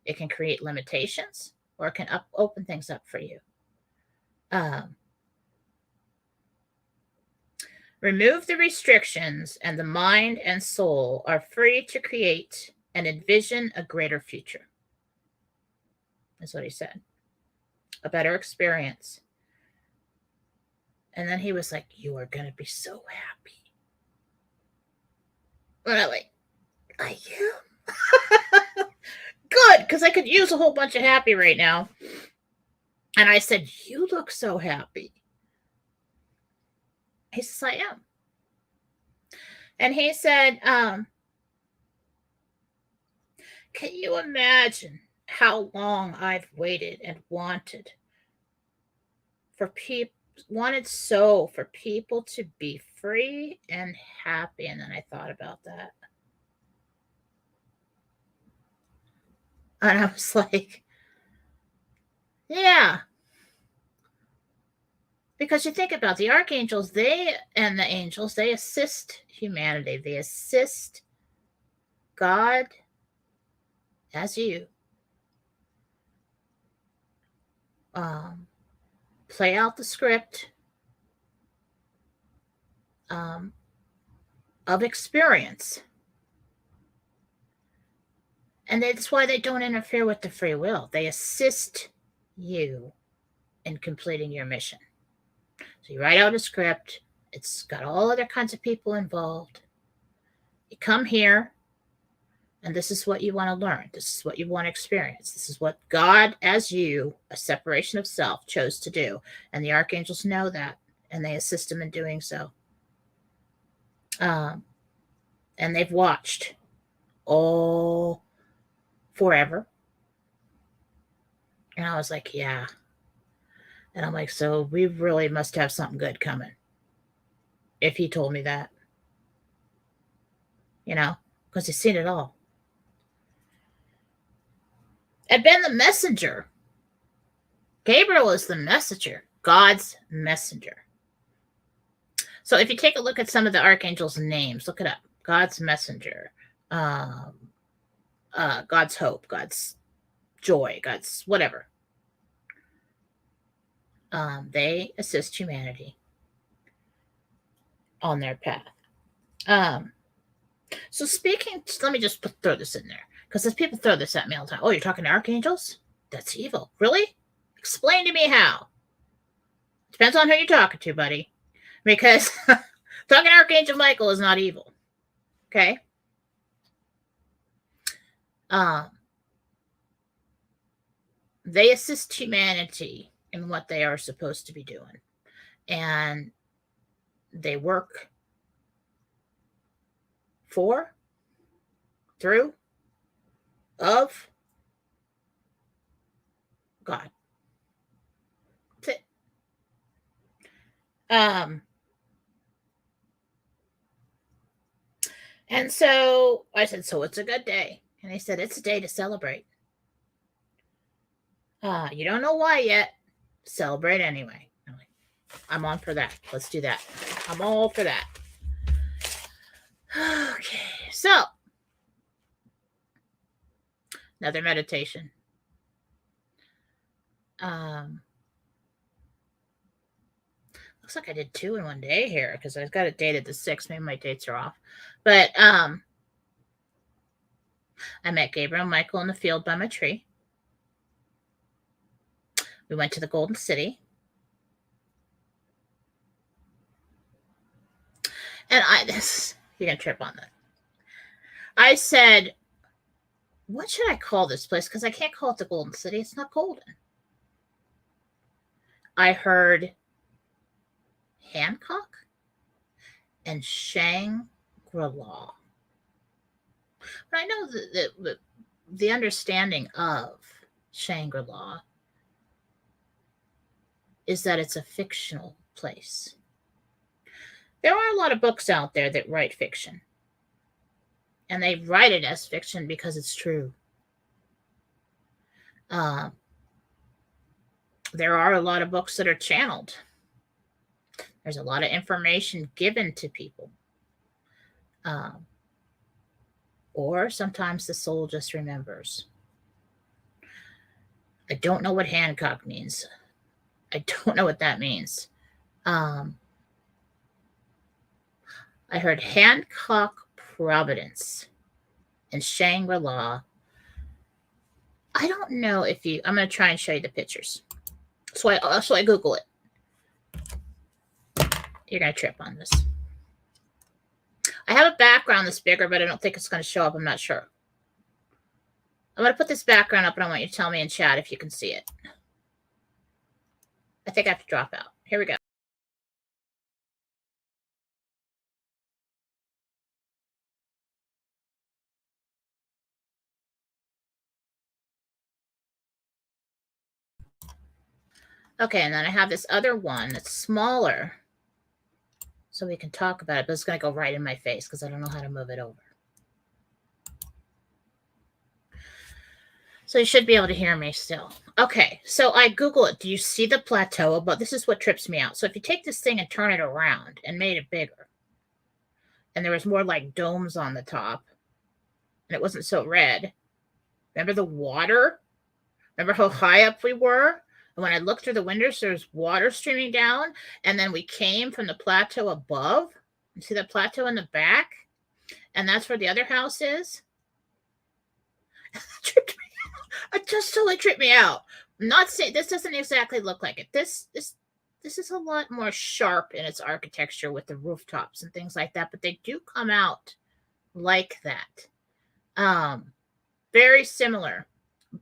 It can create limitations or it can open things up for you. Remove the restrictions and the mind and soul are free to create and envision a greater future. That's what he said. A better experience. And then he was like, you are going to be so happy. And I'm like, I am? Good, because I could use a whole bunch of happy right now. And I said, you look so happy. He says, I am. And he said, can you imagine how long I've waited and wanted for people to be free and happy? And then I thought about that. And I was like, yeah. Because you think about the archangels, and the angels, they assist humanity. They assist God as you. Play out the script of experience. And that's why they don't interfere with the free will. They assist you in completing your mission. So you write out a script. It's got all other kinds of people involved. You come here, and this is what you want to learn. This is what you want to experience. This is what God, as you, a separation of self, chose to do. And the archangels know that, and they assist him in doing so. And they've watched all forever. And I was like, yeah. And I'm like, so we really must have something good coming. If he told me that. Because he's seen it all. I've been the messenger. Gabriel is the messenger. God's messenger. So if you take a look at some of the archangels' names, look it up. God's messenger. God's hope. God's joy. God's whatever. They assist humanity on their path. So let me just throw this in there. Because as people throw this at me all the time. Oh, you're talking to archangels? That's evil. Really? Explain to me how. Depends on who you're talking to, buddy. Because talking to Archangel Michael is not evil. Okay? they assist humanity in what they are supposed to be doing. And they work for, through, of God. That's it. And so I said, so it's a good day. And he said, it's a day to celebrate. You don't know why yet. Celebrate anyway. I'm on for that. Let's do that. I'm all for that. Okay, so another meditation. Looks like I did 2 in one day here because I've got it dated the 6th. Maybe my dates are off. But I met Gabriel and Michael in the field by my tree. We went to the Golden City. And you're going to trip on that. I said, what should I call this place? Because I can't call it the Golden City. It's not golden. I heard Hancock and Shangri-La. But I know that the understanding of Shangri-La is that it's a fictional place. There are a lot of books out there that write fiction. And they write it as fiction because it's true. There are a lot of books that are channeled. There's a lot of information given to people. Or sometimes the soul just remembers. I don't know what Hancock means. I don't know what that means. I heard Hancock, Providence, and Shangri-La. I don't know if I'm going to try and show you the pictures. So I Google it. You're going to trip on this. I have a background that's bigger, but I don't think it's going to show up. I'm not sure. I'm going to put this background up, and I want you to tell me in chat if you can see it. I think I have to drop out. Here we go. Okay, and then I have this other one that's smaller, so we can talk about it, but it's going to go right in my face because I don't know how to move it over. So you should be able to hear me still. Okay, so I Google it. Do you see the plateau above? This is what trips me out. So if you take this thing and turn it around and made it bigger, and there was more like domes on the top, and it wasn't so red. Remember the water? Remember how high up we were? And when I looked through the windows, there's water streaming down. And then we came from the plateau above. You see that plateau in the back? And that's where the other house is. It just totally tripped me out. I'm not saying this doesn't exactly look like it. This is a lot more sharp in its architecture with the rooftops and things like that, but they do come out like that. Very similar.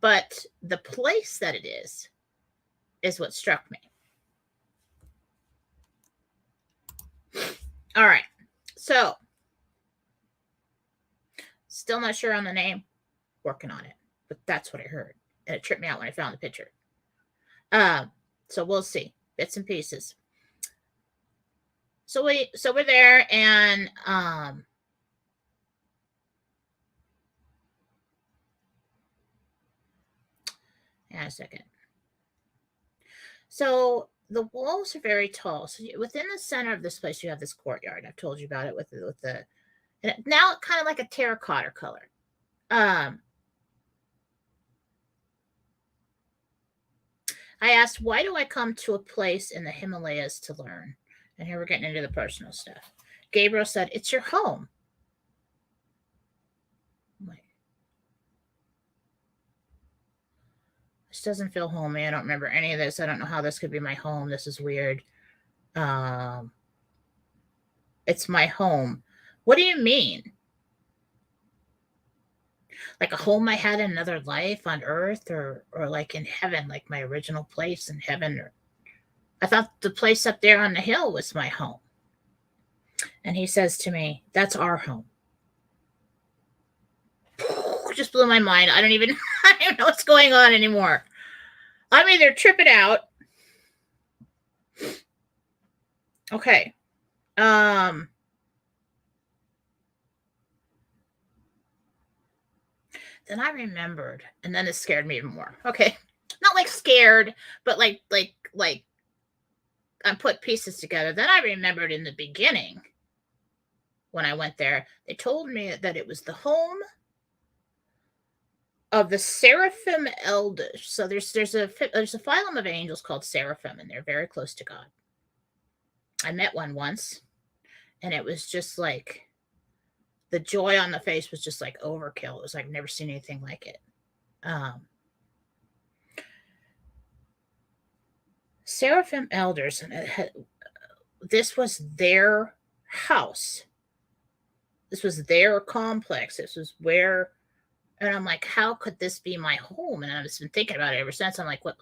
But the place that it is what struck me. All right. So, still not sure on the name. Working on it. But that's what I heard. And it tripped me out when I found the picture. So we'll see. Bits and pieces. So we're there, and hang on a second. So the walls are very tall. So within the center of this place, you have this courtyard. I've told you about it with the and now kind of like a terracotta color. I asked, why do I come to a place in the Himalayas to learn? And here we're getting into the personal stuff. Gabriel said, it's your home. This doesn't feel homey. I don't remember any of this. I don't know how this could be my home. This is weird. It's my home. What do you mean? like a home I had in another life on earth, or like in heaven, like my original place in heaven. Or I thought the place up there on the hill was my home. And he says to me, "That's our home." Just blew my mind. I don't even know what's going on anymore. I'm either tripping out. Okay. Then I remembered, and then it scared me even more. Okay. Not like scared, but like I put pieces together. Then I remembered in the beginning when I went there, they told me that it was the home of the seraphim elders. So there's a phylum of angels called seraphim, and they're very close to God. I met one once, and it was just like the joy on the face was just like overkill. It was like I've never seen anything like it. Seraphim elders, and this was their house. This was their complex. This was where, and I'm like, how could this be my home? And I've just been thinking about it ever since. I'm like, what?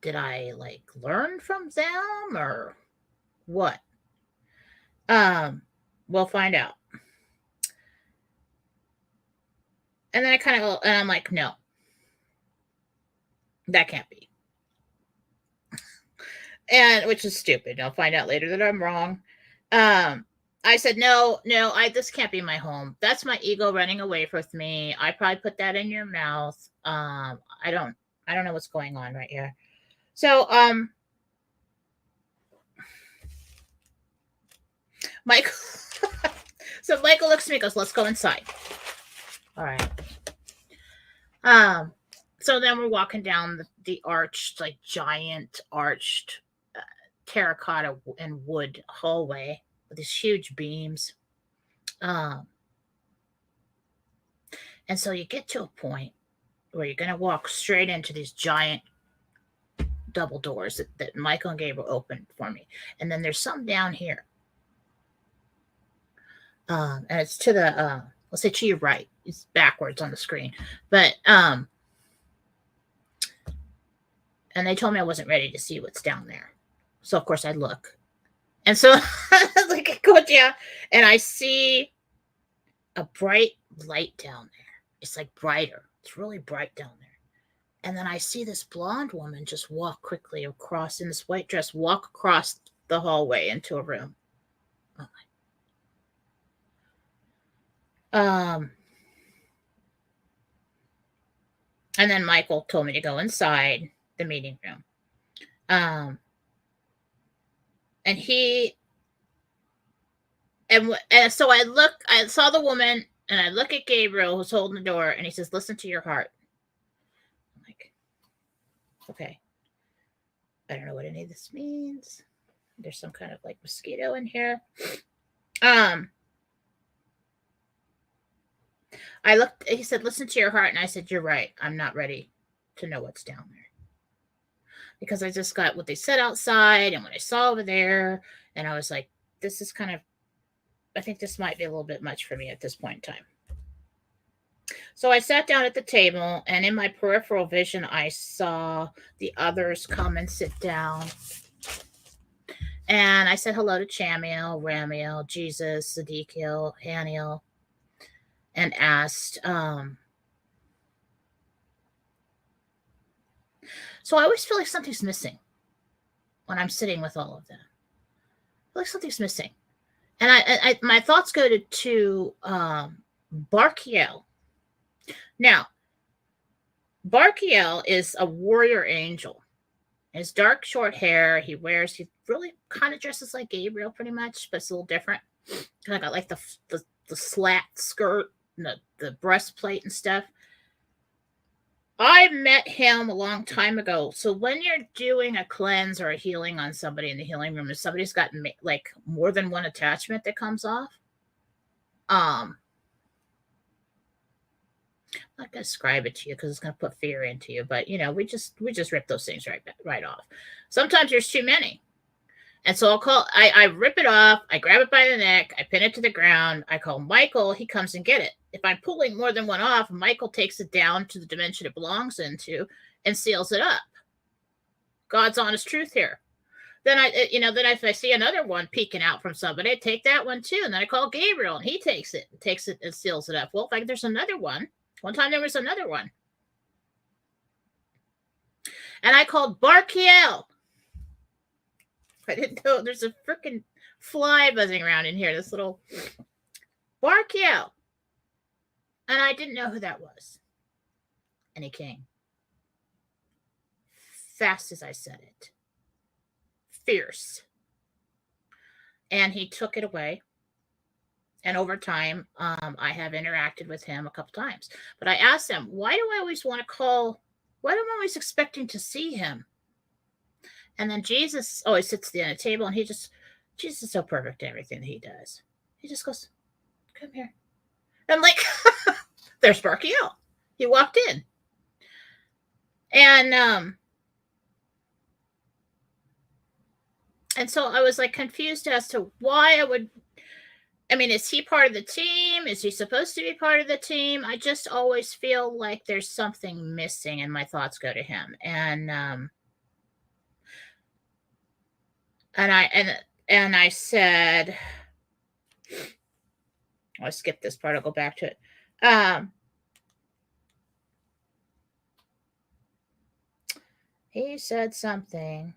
Did I like learn from them or what? We'll find out. And then I kind of, and I'm like, no, that can't be. And which is stupid. I'll find out later that I'm wrong. I said, no, this can't be my home. That's my ego running away with me. I probably put that in your mouth. I don't know what's going on right here. So, Michael, so Michael looks at me and goes, let's go inside. All right. So then we're walking down the arched, like giant arched terracotta and wood hallway with these huge beams. And so you get to a point where you're going to walk straight into these giant double doors that Michael and Gabriel opened for me. And then there's some down here. And it's to the, let's say to your right. It's backwards on the screen. But, and they told me I wasn't ready to see what's down there. So, of course, I look. And so, like, I go down, and I see a bright light down there. It's like brighter. It's really bright down there. And then I see this blonde woman just walk quickly across in this white dress, walk across the hallway into a room. Oh my. And then Michael told me to go inside the meeting room. And so I saw the woman, and I look at Gabriel who's holding the door, and he says, listen to your heart. I'm like, okay. I don't know what any of this means. There's some kind of like mosquito in here. I looked, he said, listen to your heart. And I said, you're right. I'm not ready to know what's down there. Because I just got what they said outside and what I saw over there. And I was like, this is kind of, I think this might be a little bit much for me at this point in time. So I sat down at the table, and in my peripheral vision, I saw the others come and sit down. And I said hello to Chamiel, Ramiel, Jesus, Sadiqiel, Haniel, and asked, so I always feel like something's missing when I'm sitting with all of them. I feel like something's missing. And I my thoughts go to Barkiel. Now, Barkiel is a warrior angel. His dark short hair, he really kind of dresses like Gabriel pretty much, but it's a little different. Kind of got like the slat skirt and the breastplate and stuff. I met him a long time ago. So when you're doing a cleanse or a healing on somebody in the healing room, if somebody's got like more than one attachment that comes off, I'm not gonna describe it to you because it's gonna put fear into you. But we just rip those things right off. Sometimes there's too many, And so I rip it off, I grab it by the neck, I pin it to the ground, I call Michael, he comes and get it. If I'm pulling more than one off, Michael takes it down to the dimension it belongs into and seals it up. God's honest truth here. Then if I see another one peeking out from somebody, I take that one too. And then I call Gabriel and he takes it and seals it up. Well, like there's another one. One time there was another one. And I called Barkiel. I didn't know there's a freaking fly buzzing around in here. This little Barkiel. And I didn't know who that was. And he came. Fast as I said it. Fierce. And he took it away. And over time, I have interacted with him a couple times. But I asked him, why do I always want to call? Why am I always expecting to see him? And then Jesus always sits at the end of the table, and Jesus is so perfect at everything that he does. He just goes, come here. I'm like, there's Barkiel. He walked in. And so I was like confused as to why is he part of the team? Is he supposed to be part of the team? I just always feel like there's something missing and my thoughts go to him. And I said, I'll skip this part. I'll go back to it. He said something.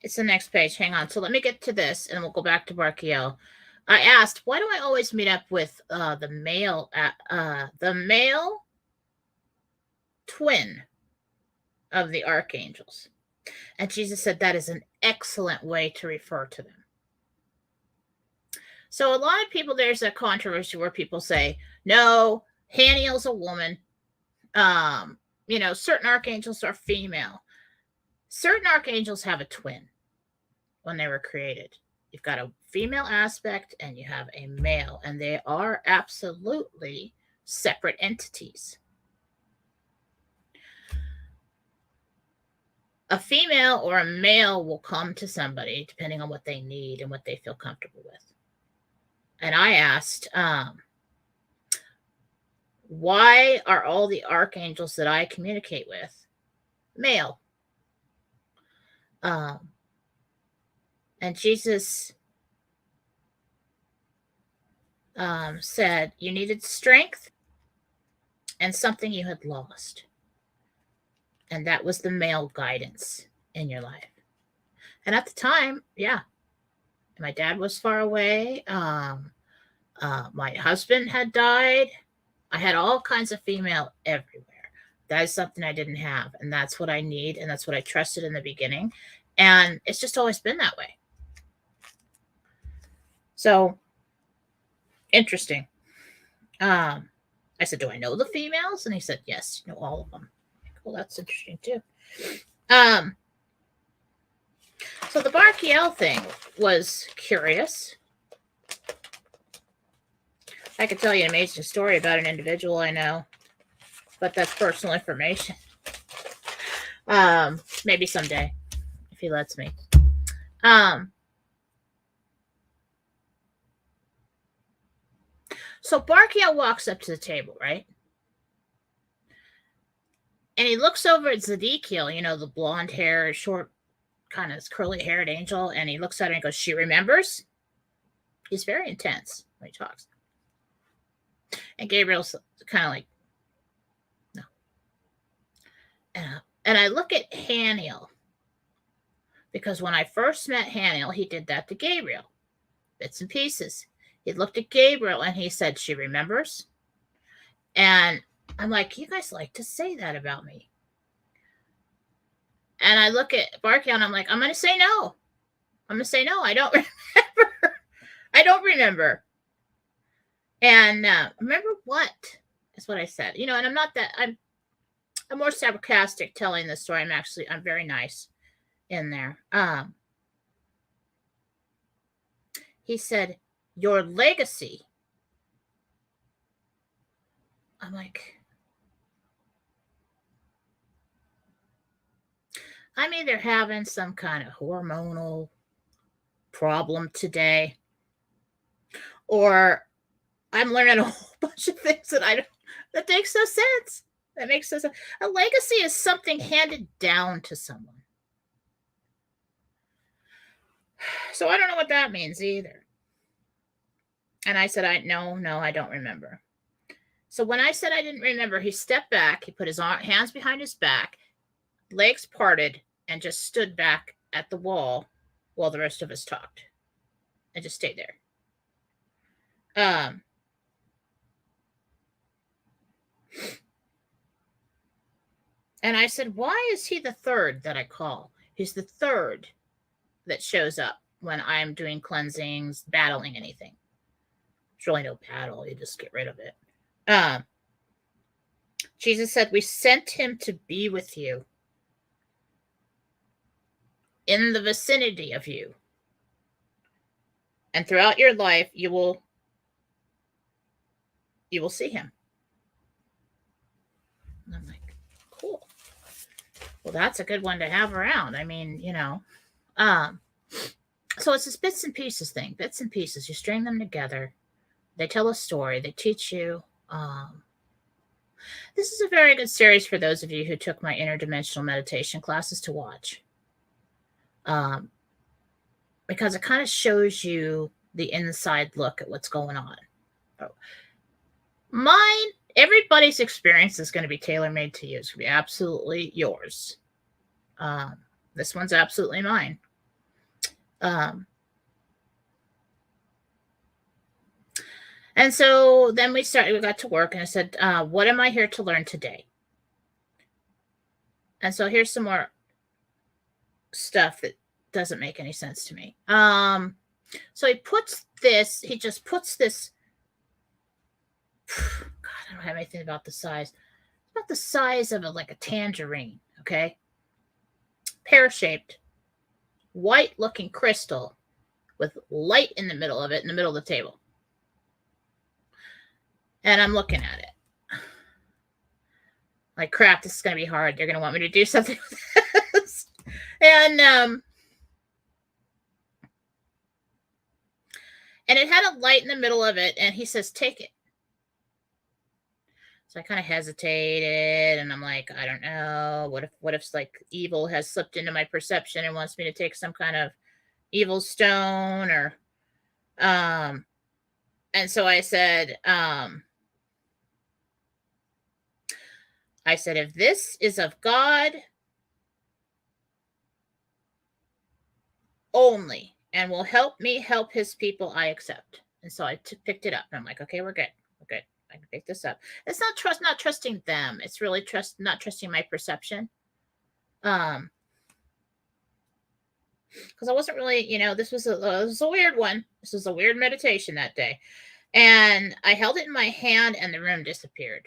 It's the next page. Hang on. So let me get to this and we'll go back to Barkiel. I asked, why do I always meet up with the male twin of the archangels? And Jesus said that is an excellent way to refer to them. So a lot of people, there's a controversy where people say, no, Haniel's a woman. Certain archangels are female. Certain archangels have a twin when they were created. You've got a female aspect and you have a male, and they are absolutely separate entities. A female or a male will come to somebody depending on what they need and what they feel comfortable with. And I asked, why are all the archangels that I communicate with male? And Jesus said you needed strength and something you had lost. And that was the male guidance in your life. And at the time, yeah, my dad was far away. My husband had died. I had all kinds of female everywhere. That is something I didn't have. And that's what I need. And that's what I trusted in the beginning. And it's just always been that way. So, interesting. I said, do I know the females? And he said, yes, you know all of them. Well, that's interesting too. So the Barkiel thing was curious. I could tell you an amazing story about an individual I know, but that's personal information. Maybe someday, if he lets me. So Barkiel walks up to the table, right? And he looks over at Zedekiel, the blonde hair, short, kind of curly haired angel. And he looks at her and goes, she remembers? He's very intense when he talks. And Gabriel's kind of like, no. And I look at Haniel, because when I first met Haniel, he did that to Gabriel, bits and pieces. He looked at Gabriel and he said, she remembers? And I'm like, you guys like to say that about me. And I look at Barkiel and I'm like, I'm going to say no. I'm going to say no. I don't remember. I don't remember. And remember what? That's what I said. And I'm not that, I'm more sarcastic telling this story. I'm very nice in there. He said, your legacy. I'm like, I'm either having some kind of hormonal problem today, or I'm learning a whole bunch of things that makes no sense. That makes no sense. A legacy is something handed down to someone. So I don't know what that means either. And I said, no, I don't remember. So when I said I didn't remember, he stepped back, he put his hands behind his back, legs parted, and just stood back at the wall while the rest of us talked. And just stayed there. And I said, why is he the third that I call? He's the third that shows up when I'm doing cleansings, battling anything. There's really no battle. You just get rid of it. Jesus said, we sent him to be with you, in the vicinity of you. And throughout your life, you will see him. And I'm like, cool. Well, that's a good one to have around. I mean, so it's this bits and pieces thing. Bits and pieces. You string them together. They tell a story. They teach you. This is a very good series for those of you who took my interdimensional meditation classes to watch. Because it kind of shows you the inside look at what's going on. Everybody's experience is going to be tailor-made to you. It's going to be absolutely yours. This one's absolutely mine. And so then we got to work, and I said, what am I here to learn today? And so here's some more stuff that doesn't make any sense to me. So he just puts this, God, I don't have anything about the size. It's about the size of like a tangerine, okay? Pear-shaped, white-looking crystal with light in the middle of it, in the middle of the table. And I'm looking at it. Like, crap, this is going to be hard. They're going to want me to do something with this. And it had a light in the middle of it, and he says, take it. So I kind of hesitated, and I'm like, I don't know. What if like evil has slipped into my perception and wants me to take some kind of evil stone, or and so I said, if this is of God only and will help me help his people, I accept. And so I picked it up, and I'm like, okay, we're good. I can pick this up. It's not trusting them. It's really not trusting my perception. Because I wasn't really, this was a weird one. This was a weird meditation that day. And I held it in my hand, and the room disappeared.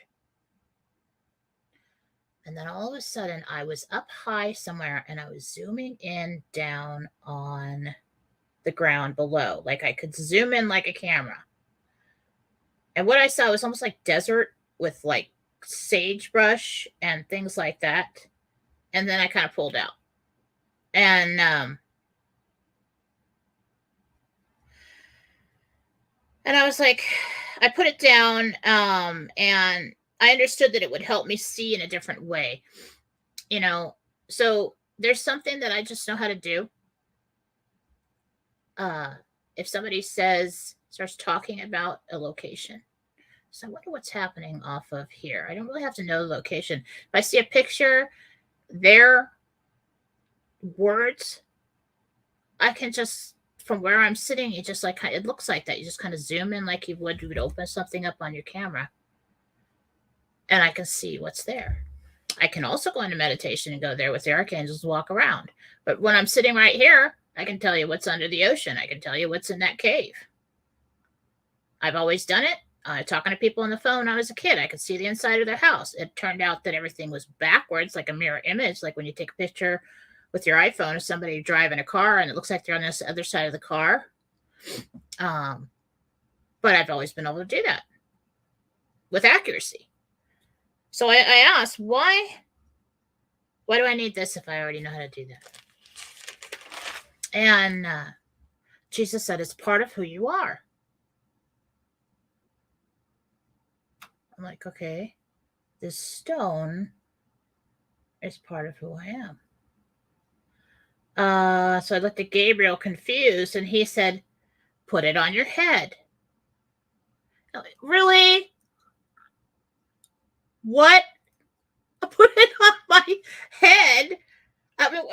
And then all of a sudden, I was up high somewhere, and I was zooming in down on the ground below. Like I could zoom in like a camera. And what I saw was almost like desert with like sagebrush and things like that. And then I kind of pulled out. And I was like, I put it down, and I understood that it would help me see in a different way. So there's something that I just know how to do. If somebody starts talking about a location. So I wonder what's happening off of here. I don't really have to know the location. If I see a picture, their words, I can just, from where I'm sitting, it looks like that. You just kind of zoom in like you would open something up on your camera. And I can see what's there. I can also go into meditation and go there with the archangels and walk around. But when I'm sitting right here, I can tell you what's under the ocean. I can tell you what's in that cave. I've always done it. Talking to people on the phone when I was a kid, I could see the inside of their house. It turned out that everything was backwards, like a mirror image, like when you take a picture with your iPhone of somebody driving a car and it looks like they're on this other side of the car. But I've always been able to do that with accuracy. So I asked, why Why do I need this if I already know how to do that? And Jesus said, it's part of who you are. I'm like, okay, this stone is part of who I am. So I looked at Gabriel confused, and he said, put it on your head. Really? What? I put it on my head? I mean,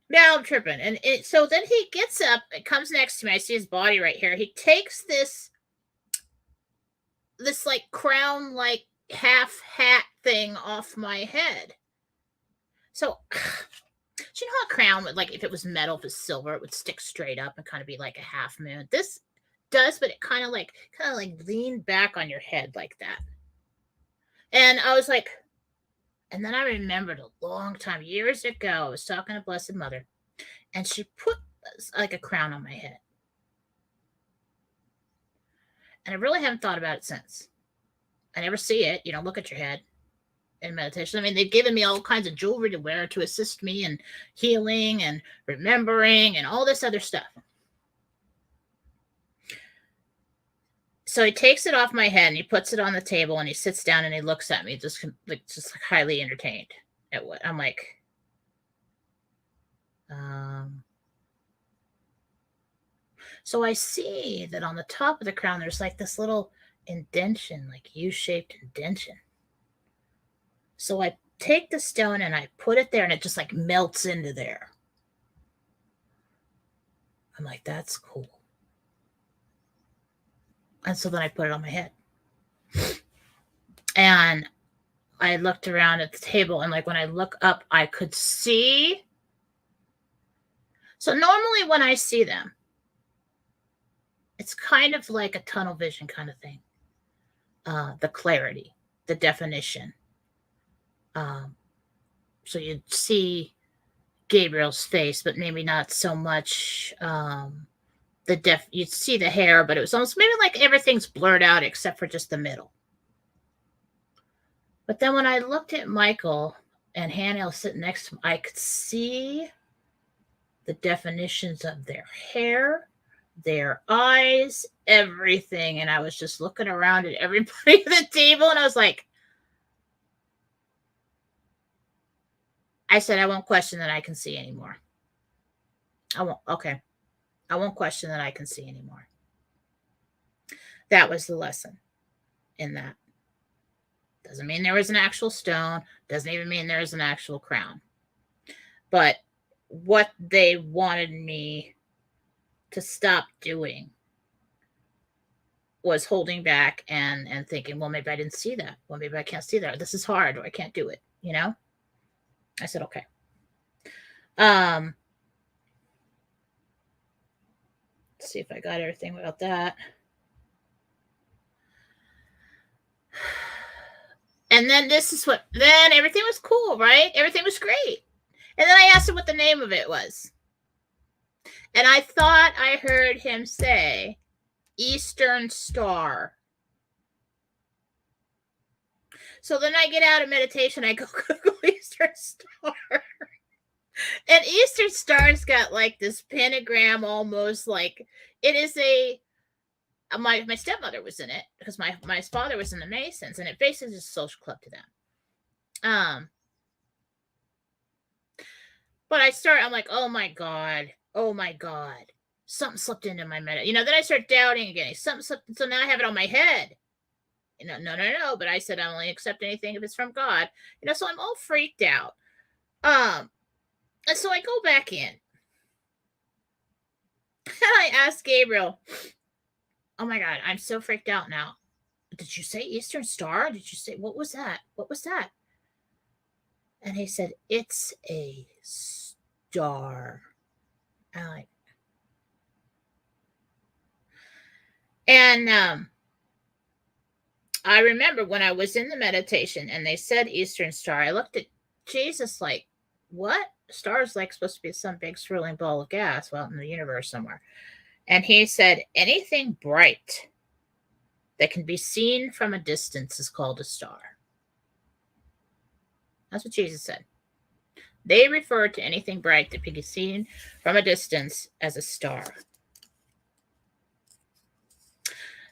now I'm tripping. And so then he gets up, it comes next to me. I see his body right here. He takes this like crown, like half hat thing off my head. So, do you know how a crown would, like, if it was metal, if it was silver, it would stick straight up and kind of be like a half moon. This does, but it kind of like lean back on your head like that. And I was like, and then I remembered a long time, years ago, I was talking to Blessed Mother, and she put like a crown on my head. And I really haven't thought about it since. I never see it. You don't look at your head in meditation. I mean, they've given me all kinds of jewelry to wear to assist me in healing and remembering and all this other stuff. So he takes it off my head and he puts it on the table and he sits down and he looks at me just highly entertained at what I'm like. So I see that on the top of the crown, there's like this little indention, like U-shaped indention. So I take the stone and I put it there and it just like melts into there. I'm like, that's cool. And so then I put it on my head. And I looked around at the table and like when I look up, I could see. So normally when I see them, it's kind of like a tunnel vision kind of thing. The clarity, the definition. So you'd see Gabriel's face, but maybe not so much you'd see the hair, but it was almost maybe like everything's blurred out except for just the middle. But then when I looked at Michael and Hannah sitting next to him, I could see the definitions of their hair, their eyes, everything. And I was just looking around at everybody at the table and I was like, I said, I won't question that I can see anymore. I won't. Okay. I won't question that I can see anymore. That was the lesson in that. Doesn't mean there was an actual stone. Doesn't even mean there was an actual crown. But what they wanted me to stop doing was holding back and thinking, well, maybe I didn't see that. Well, maybe I can't see that. This is hard, or I can't do it. You know? I said, okay. Let's see if I got everything about that. And then then everything was cool, right? Everything was great. And then I asked him what the name of it was. And I thought I heard him say Eastern Star. So then I get out of meditation, I go Google Eastern Star. And Eastern Star's got like this pentagram, almost like it is my stepmother was in it because my father was in the Masons, and it basically is a social club to them. But I'm like, oh my God, something slipped into my meditation. Then I start doubting again. Something slipped, so now I have it on my head. No. But I said I only accept anything if it's from God. So I'm all freaked out. And so I go back in. And I asked Gabriel, oh my God, I'm so freaked out now. Did you say Eastern Star? Did you say, what was that? What was that? And he said, it's a star. And I remember when I was in the meditation and they said Eastern Star, I looked at Jesus like, what? Star is like supposed to be some big swirling ball of gas out in the universe somewhere. And he said, anything bright that can be seen from a distance is called a star. That's what Jesus said. They refer to anything bright that can be seen from a distance as a star.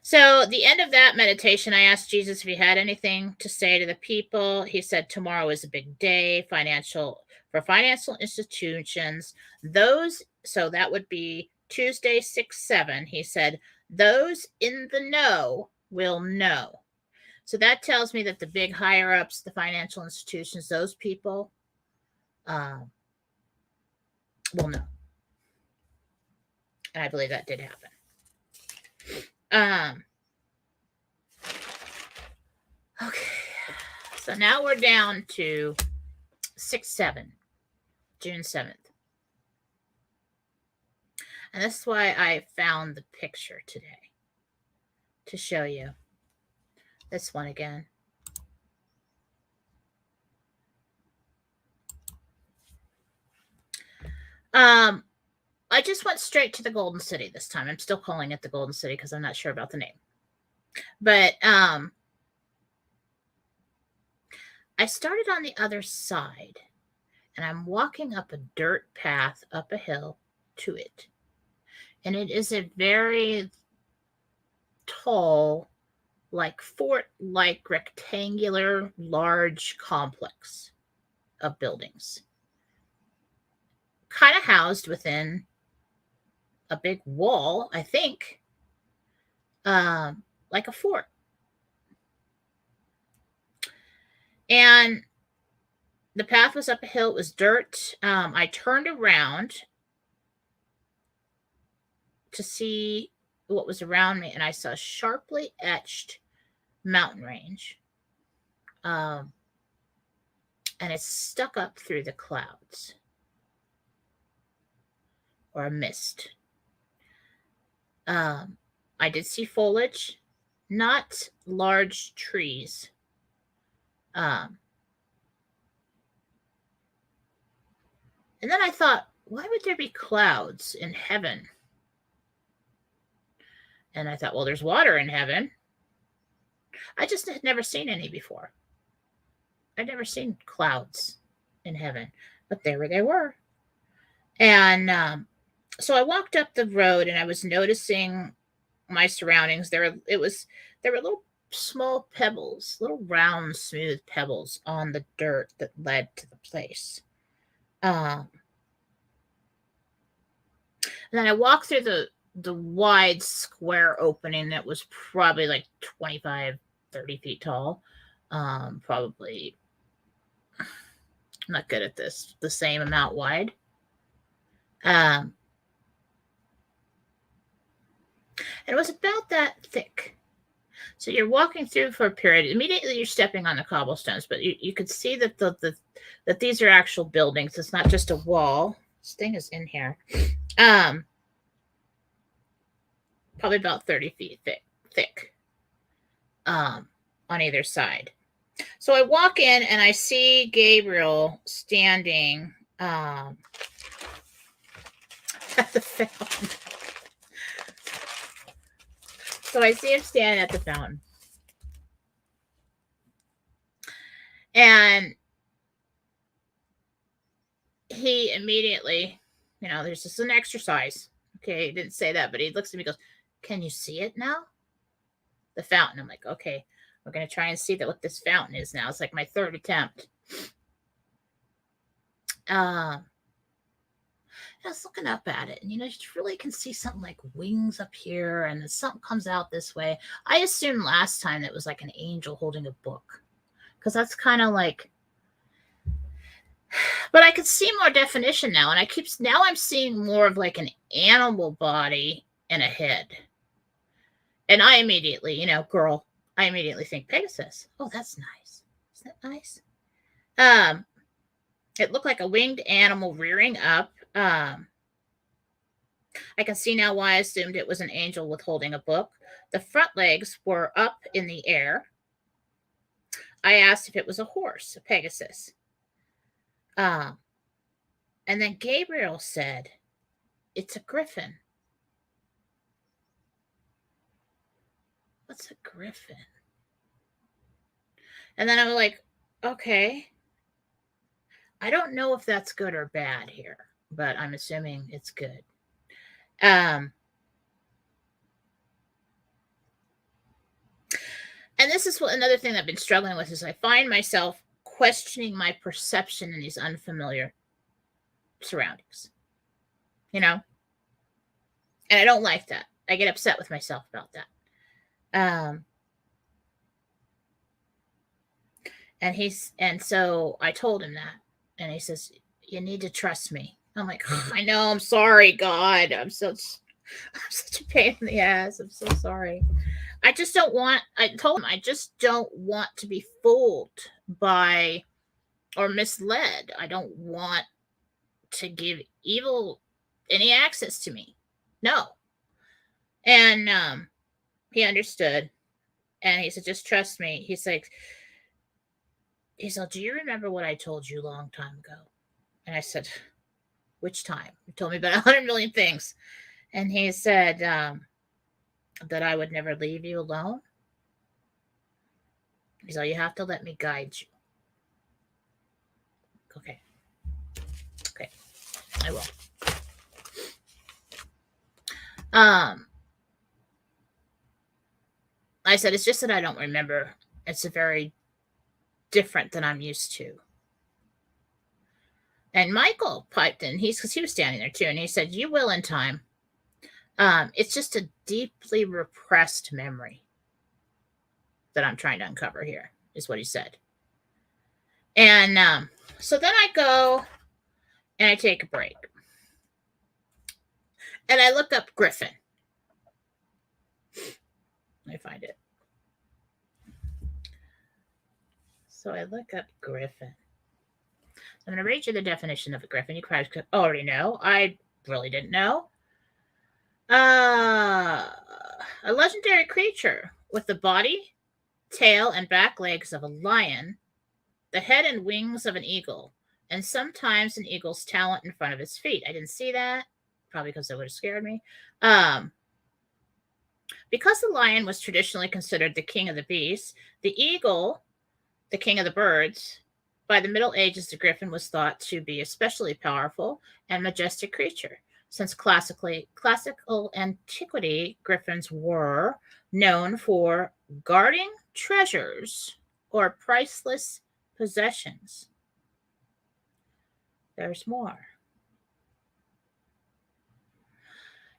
So, the end of that meditation, I asked Jesus if he had anything to say to the people. He said tomorrow is a big day, for financial institutions. So that would be Tuesday, 6/7. He said, those in the know will know. So that tells me that the big higher ups, the financial institutions, those people will know. And I believe that did happen. Okay. So now we're down to 6/7, June 7th. And this is why I found the picture today to show you. This one again. I just went straight to the Golden City this time. I'm still calling it the Golden City because I'm not sure about the name. But I started on the other side, and I'm walking up a dirt path up a hill to it. And it is a very tall, like fort-like rectangular, large complex of buildings, kind of housed within a big wall, I think, like a fort. And the path was up a hill. It was dirt. I turned around to see what was around me, and I saw a sharply etched mountain range. And it's stuck up through the clouds or a mist. I did see foliage, not large trees. And then I thought, why would there be clouds in heaven? And I thought, well, there's water in heaven. I just had never seen any before. I'd never seen clouds in heaven, but there they were. And so I walked up the road, and I was noticing my surroundings. There were little small pebbles, little round, smooth pebbles on the dirt that led to the place. And then I walked through the wide square opening that was probably like 25, 30 feet tall. Probably, I'm not good at this, the same amount wide. And it was about that thick. So you're walking through for a period. Immediately you're stepping on the cobblestones, but you could see that that these are actual buildings. It's not just a wall. This thing is in here. Probably about 30 feet thick on either side. So I walk in, and I see Gabriel standing at the fountain. So I see him standing at the fountain. And he immediately, there's just an exercise. Okay, he didn't say that, but he looks at me and goes, can you see it now? The fountain. I'm like, okay, we're going to try and see what this fountain is now. It's like my third attempt. I was looking up at it, and you really can see something like wings up here, and then something comes out this way. I assumed last time that it was like an angel holding a book, because that's kind of like, but I could see more definition now, and I'm seeing more of like an animal body and a head. And I immediately, I immediately think Pegasus. Oh, that's nice. Isn't that nice? It looked like a winged animal rearing up. I can see now why I assumed it was an angel with holding a book. The front legs were up in the air. I asked if it was a horse, a Pegasus. And then Gabriel said, it's a griffin. What's a griffin? And then I was like, okay. I don't know if that's good or bad here, but I'm assuming it's good. And this is another thing that I've been struggling with is I find myself questioning my perception in these unfamiliar surroundings, and I don't like that. I get upset with myself about that. And so I told him that, and he says, you need to trust me. I'm like, I know, I'm sorry, God. I'm such a pain in the ass. I'm so sorry. I told him I just don't want to be fooled by or misled. I don't want to give evil any access to me. No. And he understood. And he said, just trust me. He said, do you remember what I told you a long time ago? And I said, which time? You told me about 100 million things. And he said that I would never leave you alone. He said, you have to let me guide you. Okay, I will. I said, it's just that I don't remember. It's a very different than I'm used to. And Michael piped in, because he was standing there too, and he said, you will in time. It's just a deeply repressed memory that I'm trying to uncover here, is what he said. And so then I go and I take a break. And I look up Griffin. Let me find it. So I look up Griffin. I'm going to read you the definition of a griffin. You probably already know. I really didn't know. A legendary creature with the body, tail, and back legs of a lion, the head and wings of an eagle, and sometimes an eagle's talent in front of its feet. I didn't see that, probably because it would have scared me. Because the lion was traditionally considered the king of the beasts, the eagle, the king of the birds, by the Middle Ages, the griffin was thought to be a especially powerful and majestic creature. Since classical antiquity, griffins were known for guarding treasures or priceless possessions. There's more.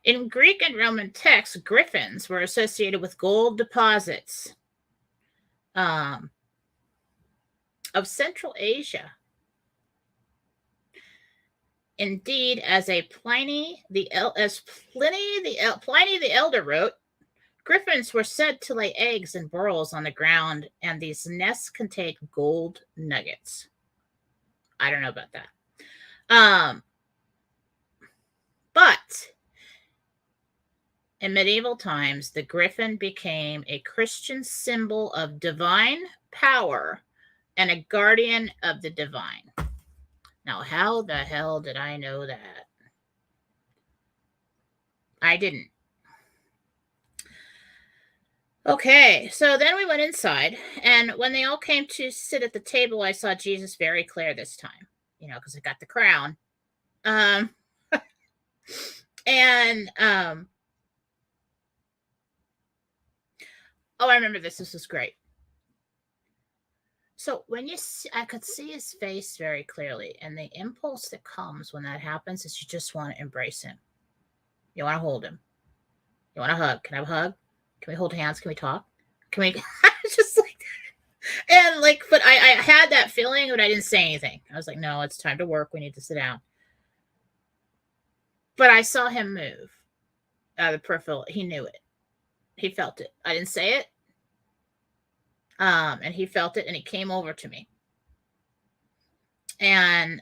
In Greek and Roman texts, griffins were associated with gold deposits of Central Asia. Indeed, as Pliny the Elder wrote, griffins were said to lay eggs in burrows on the ground, and these nests contained gold nuggets. I don't know about that. But in medieval times, the griffin became a Christian symbol of divine power and a guardian of the divine. Now, how the hell did I know that? I didn't. Okay, so then we went inside, and when they all came to sit at the table, I saw Jesus very clear this time, because I got the crown. Oh, I remember this. This was great. So when I could see his face very clearly, and the impulse that comes when that happens is you just want to embrace him. You want to hold him. You want a hug. Can I have a hug? Can we hold hands? Can we talk? Can we just like that? And but I had that feeling, but I didn't say anything. I was like, no, it's time to work. We need to sit down. But I saw him move out of the peripheral. He knew it. He felt it. I didn't say it. And he felt it, and he came over to me. And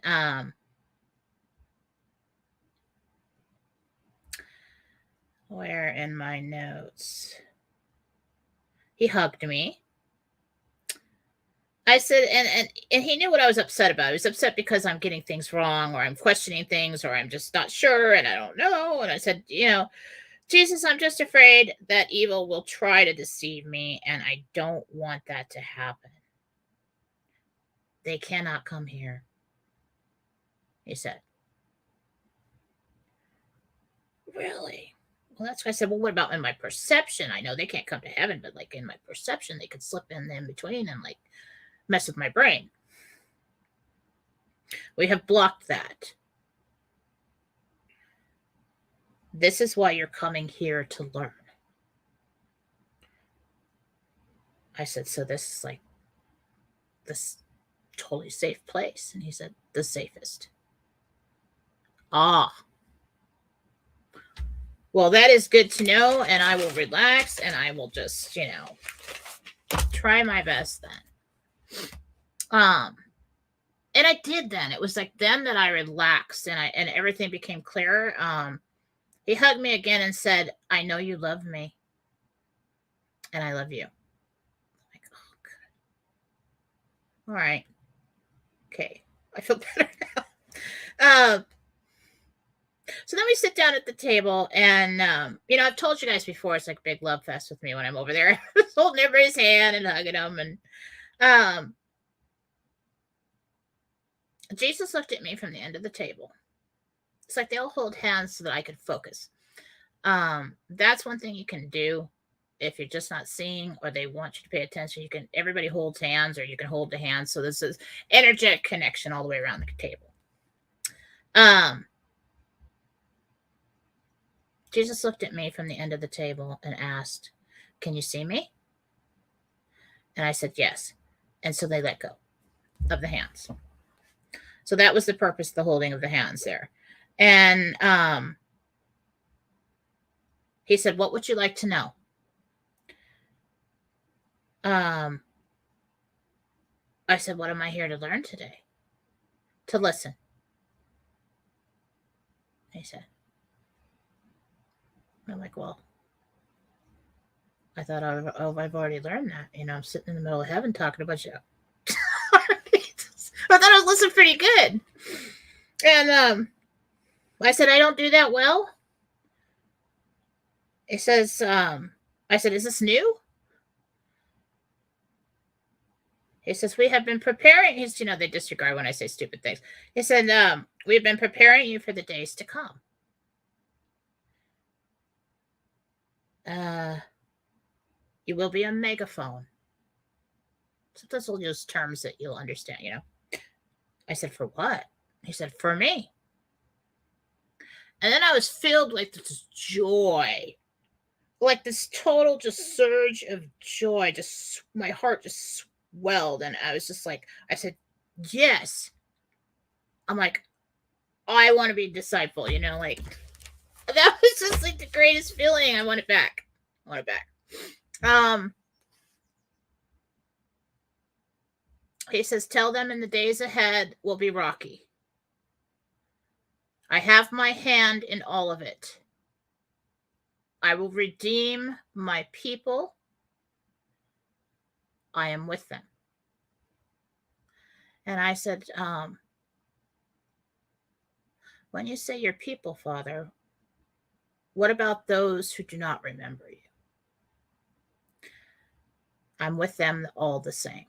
where in my notes? He hugged me. I said, and he knew what I was upset about. He was upset because I'm getting things wrong, or I'm questioning things, or I'm just not sure, and I don't know. And I said, Jesus, I'm just afraid that evil will try to deceive me, and I don't want that to happen. They cannot come here. he said. Really? Well, that's why I said, well, what about in my perception? I know they can't come to heaven, but like in my perception, they could slip in between and like mess with my brain. We have blocked that. This is why you're coming here to learn. I said, so this is like this totally safe place. And he said, the safest. Ah. Well, that is good to know. And I will relax and I will just, try my best then. And I did then. It was like then that I relaxed and everything became clearer. He hugged me again and said, I know you love me. And I love you. I'm like, oh, good. All right. Okay. I feel better now. So then we sit down at the table and, I've told you guys before, it's like a big love fest with me when I'm over there. Holding everybody's hand and hugging them. And Jesus looked at me from the end of the table. It's like they all hold hands so that I could focus. That's one thing you can do if you're just not seeing or they want you to pay attention. Everybody holds hands or you can hold the hands. So this is energetic connection all the way around the table. Jesus looked at me from the end of the table and asked, can you see me? And I said, yes. And so they let go of the hands. So that was the purpose of the holding of the hands there. And he said, what would you like to know? I said, what am I here to learn today? To listen. He said. I'm like, well, I thought I've already learned that. I'm sitting in the middle of heaven talking about you. I thought I was listening pretty good. And I said, I don't do that well. He says, I said, is this new? He says, we have been preparing. He's, they disregard when I say stupid things. He said, we've been preparing you for the days to come. You will be a megaphone. Sometimes we'll use terms that you'll understand, I said, for what? He said, for me. And then I was filled with this joy, like this total just surge of joy. Just my heart just swelled. And I was just like, I said, yes. I'm like, I want to be a disciple, like that was just like the greatest feeling. I want it back. He says, tell them in the days ahead will be rocky. I have my hand in all of it. I will redeem my people. I am with them. And I said, when you say your people, Father, what about those who do not remember you? I'm with them all the same.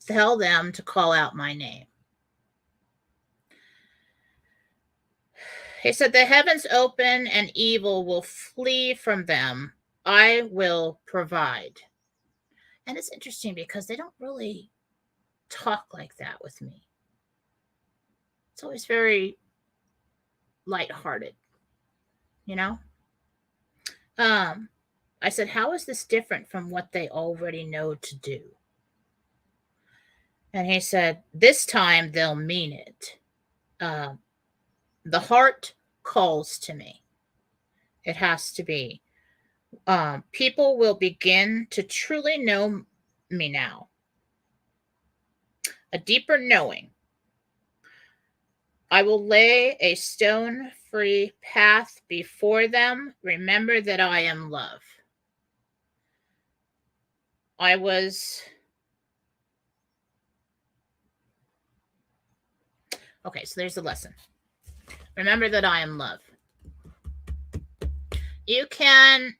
Tell them to call out my name. He said, the heavens open and evil will flee from them. I will provide. And it's interesting because they don't really talk like that with me. It's always very lighthearted, I said, how is this different from what they already know to do? And he said, this time they'll mean it. The heart calls to me. It has to be. People will begin to truly know me now. A deeper knowing. I will lay a stone-free path before them. Remember that I am love. Okay, so there's the lesson. Remember that I am love. You can,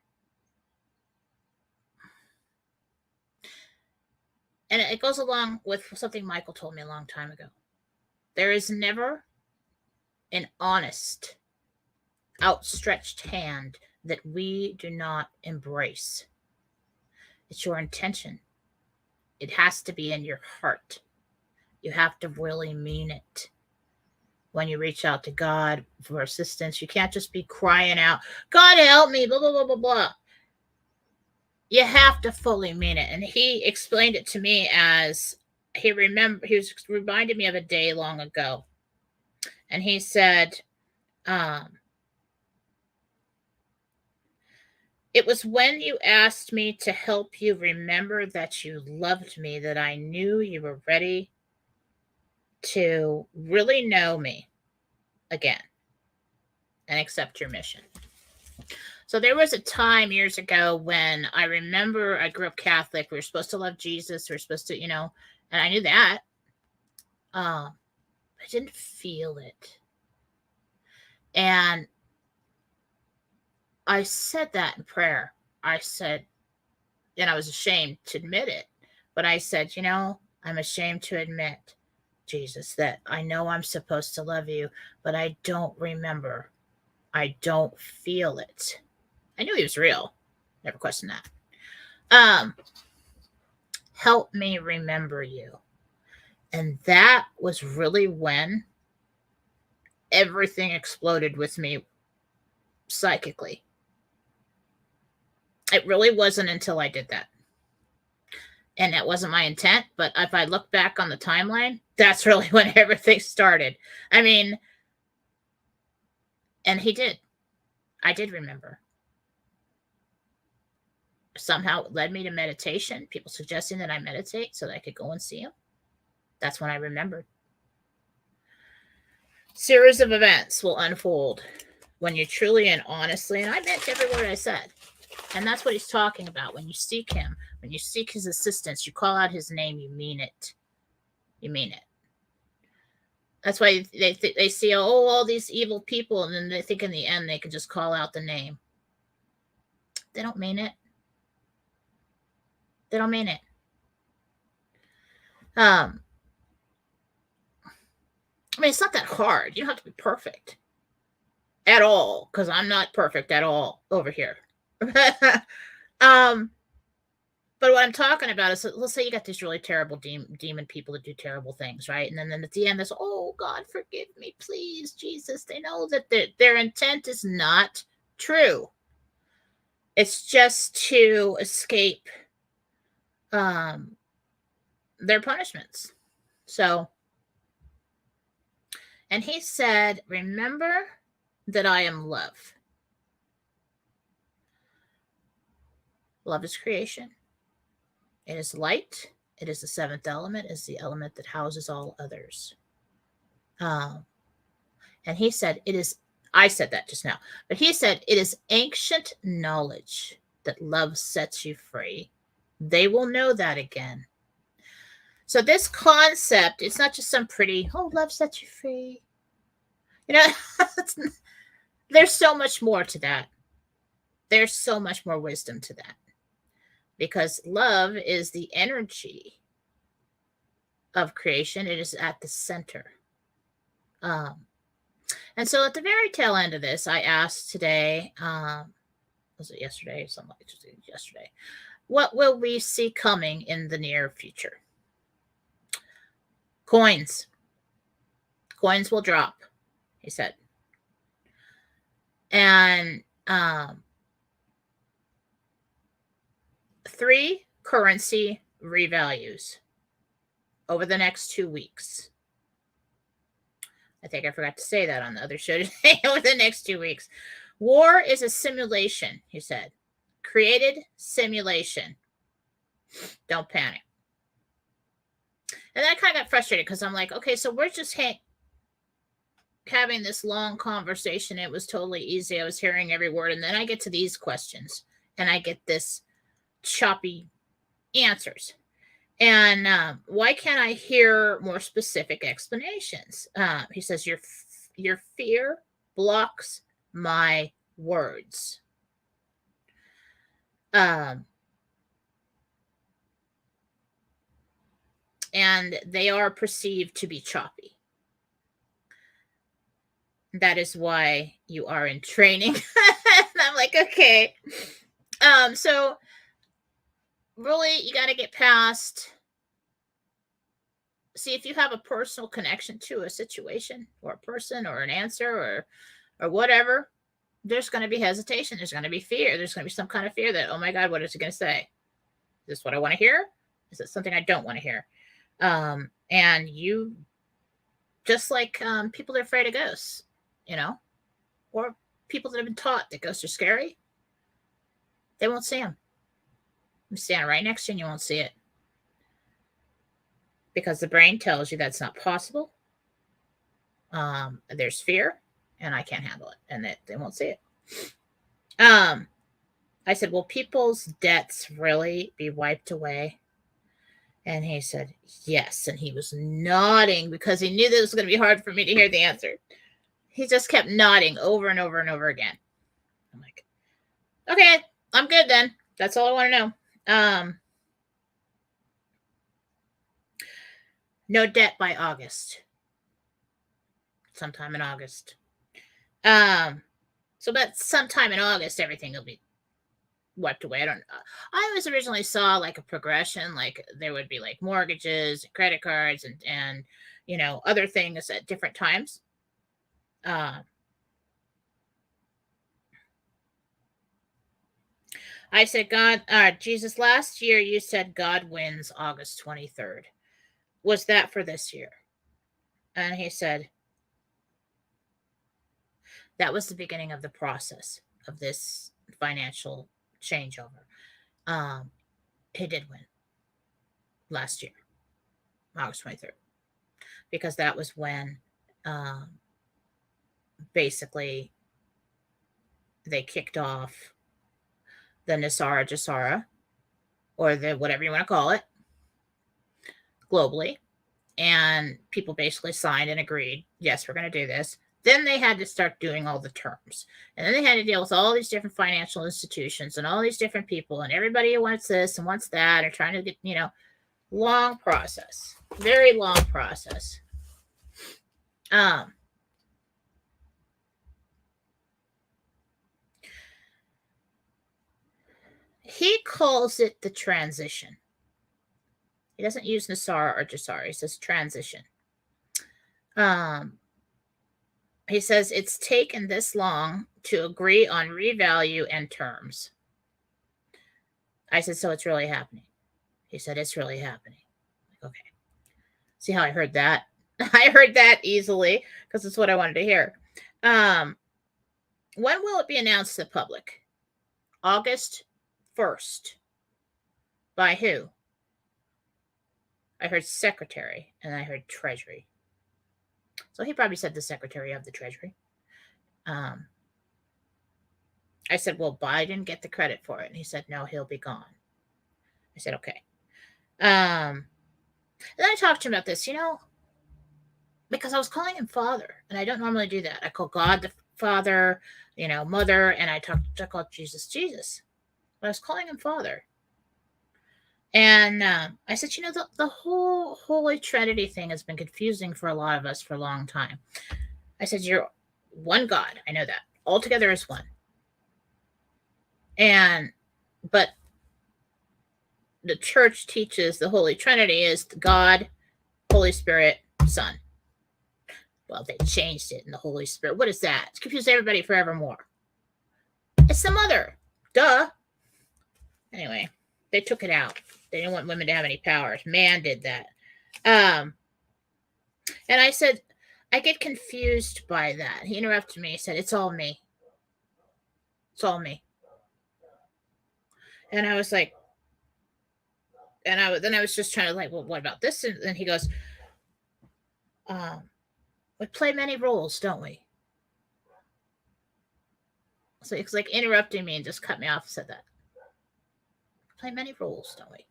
and it goes along with something Michael told me a long time ago, There is never an honest, outstretched hand that we do not embrace. It's your intention. It has to be in your heart. You have to really mean it. When you reach out to God for assistance, you can't just be crying out, God help me, blah, blah, blah, blah, blah. You have to fully mean it. And he explained it to me as he was reminded me of a day long ago. And he said, it was when you asked me to help you remember that you loved me that I knew you were ready to really know me again and accept your mission. So there was a time years ago when I remember I grew up Catholic. We were supposed to love Jesus. We were supposed to, and I knew that. I didn't feel it. And I said that in prayer. I said, and I was ashamed to admit it, but I said, I'm ashamed to admit, Jesus, that I know I'm supposed to love you, but I don't remember. I don't feel it. I knew he was real. Never questioned that. Help me remember you. And that was really when everything exploded with me psychically. It really wasn't until I did that. And that wasn't my intent, but if I look back on the timeline, that's really when everything started. I mean, and he did. I did remember. Somehow it led me to meditation, people suggesting that I meditate so that I could go and see him. That's when I remembered. Series of events will unfold when you truly and honestly, and I meant every word I said. And that's what he's talking about. When you seek him, when you seek his assistance, you call out his name, you mean it. You mean it. That's why they see, all these evil people, and then they think in the end they can just call out the name. They don't mean it. They don't mean it. I mean, it's not that hard. You don't have to be perfect at all, because I'm not perfect at all over here. But what I'm talking about is, let's say you got these really terrible demon people that do terrible things, right? And then at the end, there's, oh, God, forgive me, please, Jesus. They know that their intent is not true. It's just to escape their punishments. So, and he said, remember that I am love. Love is creation. It is light. It is the seventh element. It is the element that houses all others. And he said, I said that just now, but he said, it is ancient knowledge that love sets you free. They will know that again. So this concept, it's not just some pretty, love sets you free. There's so much more to that. There's so much more wisdom to that. Because love is the energy of creation. It is at the center. And so at the very tail end of this, I asked today, was it yesterday? Something like yesterday. What will we see coming in the near future? Coins. Coins will drop, he said. And 3 currency revalues over the next 2 weeks. I think I forgot to say that on the other show today. Over the next 2 weeks. War is a simulation, he said. Created simulation. Don't panic. And then I kind of got frustrated because I'm like, okay, so we're just having this long conversation. It was totally easy. I was hearing every word. And then I get to these questions and I get this choppy answers. And why can't I hear more specific explanations? He says, your fear blocks my words. And they are perceived to be choppy. That is why you are in training. And I'm like, okay. So really, you got to get past. See, if you have a personal connection to a situation or a person or an answer or whatever, there's going to be hesitation. There's going to be fear. There's going to be some kind of fear that, oh my God, what is it going to say? Is this what I want to hear? Is it something I don't want to hear? And you, just like people that are afraid of ghosts, or people that have been taught that ghosts are scary, they won't see them. You stand right next to you and you won't see it. Because the brain tells you that's not possible. There's fear, and I can't handle it, and they won't see it. I said, will people's debts really be wiped away? And he said, yes. And he was nodding because he knew that it was going to be hard for me to hear the answer. He just kept nodding over and over and over again. I'm like, okay, I'm good then. That's all I want to know. No debt by August. Sometime in August. So about sometime in August, everything will be wiped away. I always originally saw like a progression, like there would be like mortgages, credit cards, and other things at different times. I said, God, Jesus, last year you said God wins August 23rd. Was that for this year? And he said, that was the beginning of the process of this financial changeover. He did win last year, August 23rd, because that was when basically they kicked off the Nasara Jasara, or the whatever you want to call it, globally. And people basically signed and agreed, yes, we're going to do this. Then they had to start doing all the terms. And then they had to deal with all these different financial institutions and all these different people, and everybody who wants this and wants that, and trying to get, long process, very long process. He calls it the transition. He doesn't use Nasara or Jasara. He says transition. He says it's taken this long to agree on revalue and terms. I said, so it's really happening. He said, it's really happening. Like, okay. See how I heard that? I heard that easily because it's what I wanted to hear. When will it be announced to the public? August 1st. By who? I heard secretary and I heard treasury. So he probably said the secretary of the treasury. I said, will Biden get the credit for it? And he said, no, he'll be gone. I said, okay. And then I talked to him about this, because I was calling him father, and I don't normally do that. I call God the Father, mother, and I call Jesus, Jesus. But I was calling him father. And I said, the whole Holy Trinity thing has been confusing for a lot of us for a long time. I said, you're one God. I know that. All together is one. But the church teaches the Holy Trinity is God, Holy Spirit, Son. Well, they changed it in the Holy Spirit. What is that? It's confused everybody forevermore. It's the mother. Duh. Anyway, they took it out. They didn't want women to have any powers. Man did that. And I said, I get confused by that. He interrupted me. He said, it's all me. It's all me. And I was like, and I was just trying to like, well, what about this? And then he goes, we play many roles, don't we? So it's like interrupting me and just cut me off and said that. We play many roles, don't we?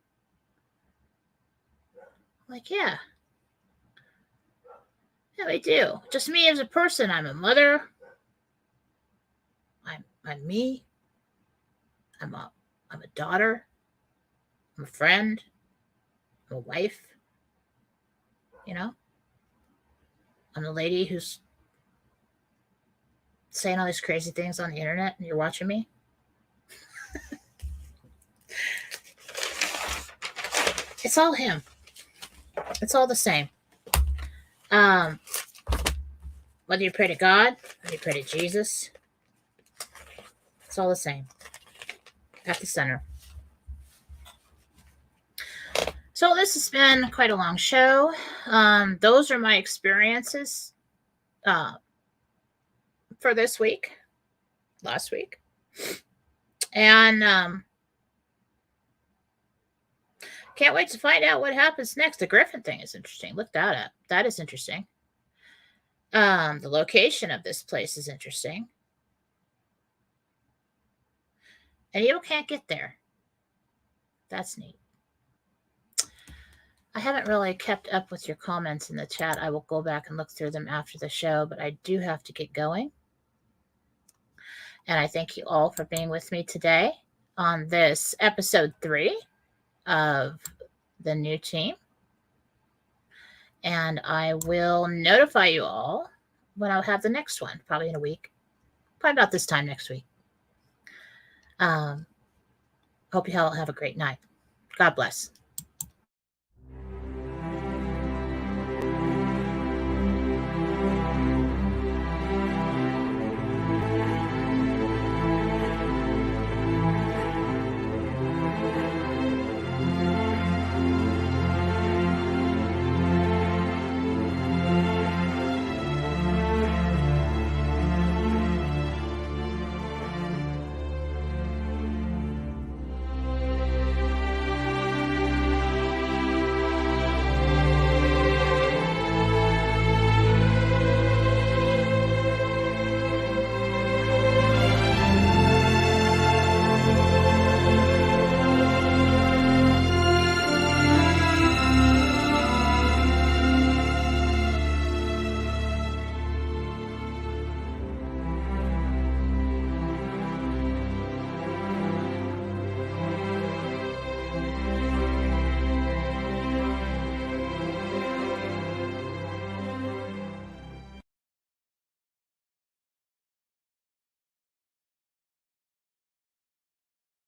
I'm like, yeah. Yeah, we do. Just me as a person. I'm a mother. I'm me. I'm a daughter. I'm a friend. I'm a wife. I'm the lady who's saying all these crazy things on the internet and you're watching me. It's all him. It's all the same. Whether you pray to God, whether you pray to Jesus, it's all the same. At the center. So this has been quite a long show. Those are my experiences for this week, last week. And can't wait to find out what happens next. The Griffin thing is interesting. Look that up. That is interesting. The location of this place is interesting. And you can't get there. That's neat. I haven't really kept up with your comments in the chat. I will go back and look through them after the show, but I do have to get going. And I thank you all for being with me today on this episode 3 of the new team. And I will notify you all when I'll have the next one, probably in a week. Probably about this time next week. Hope you all have a great night. God bless.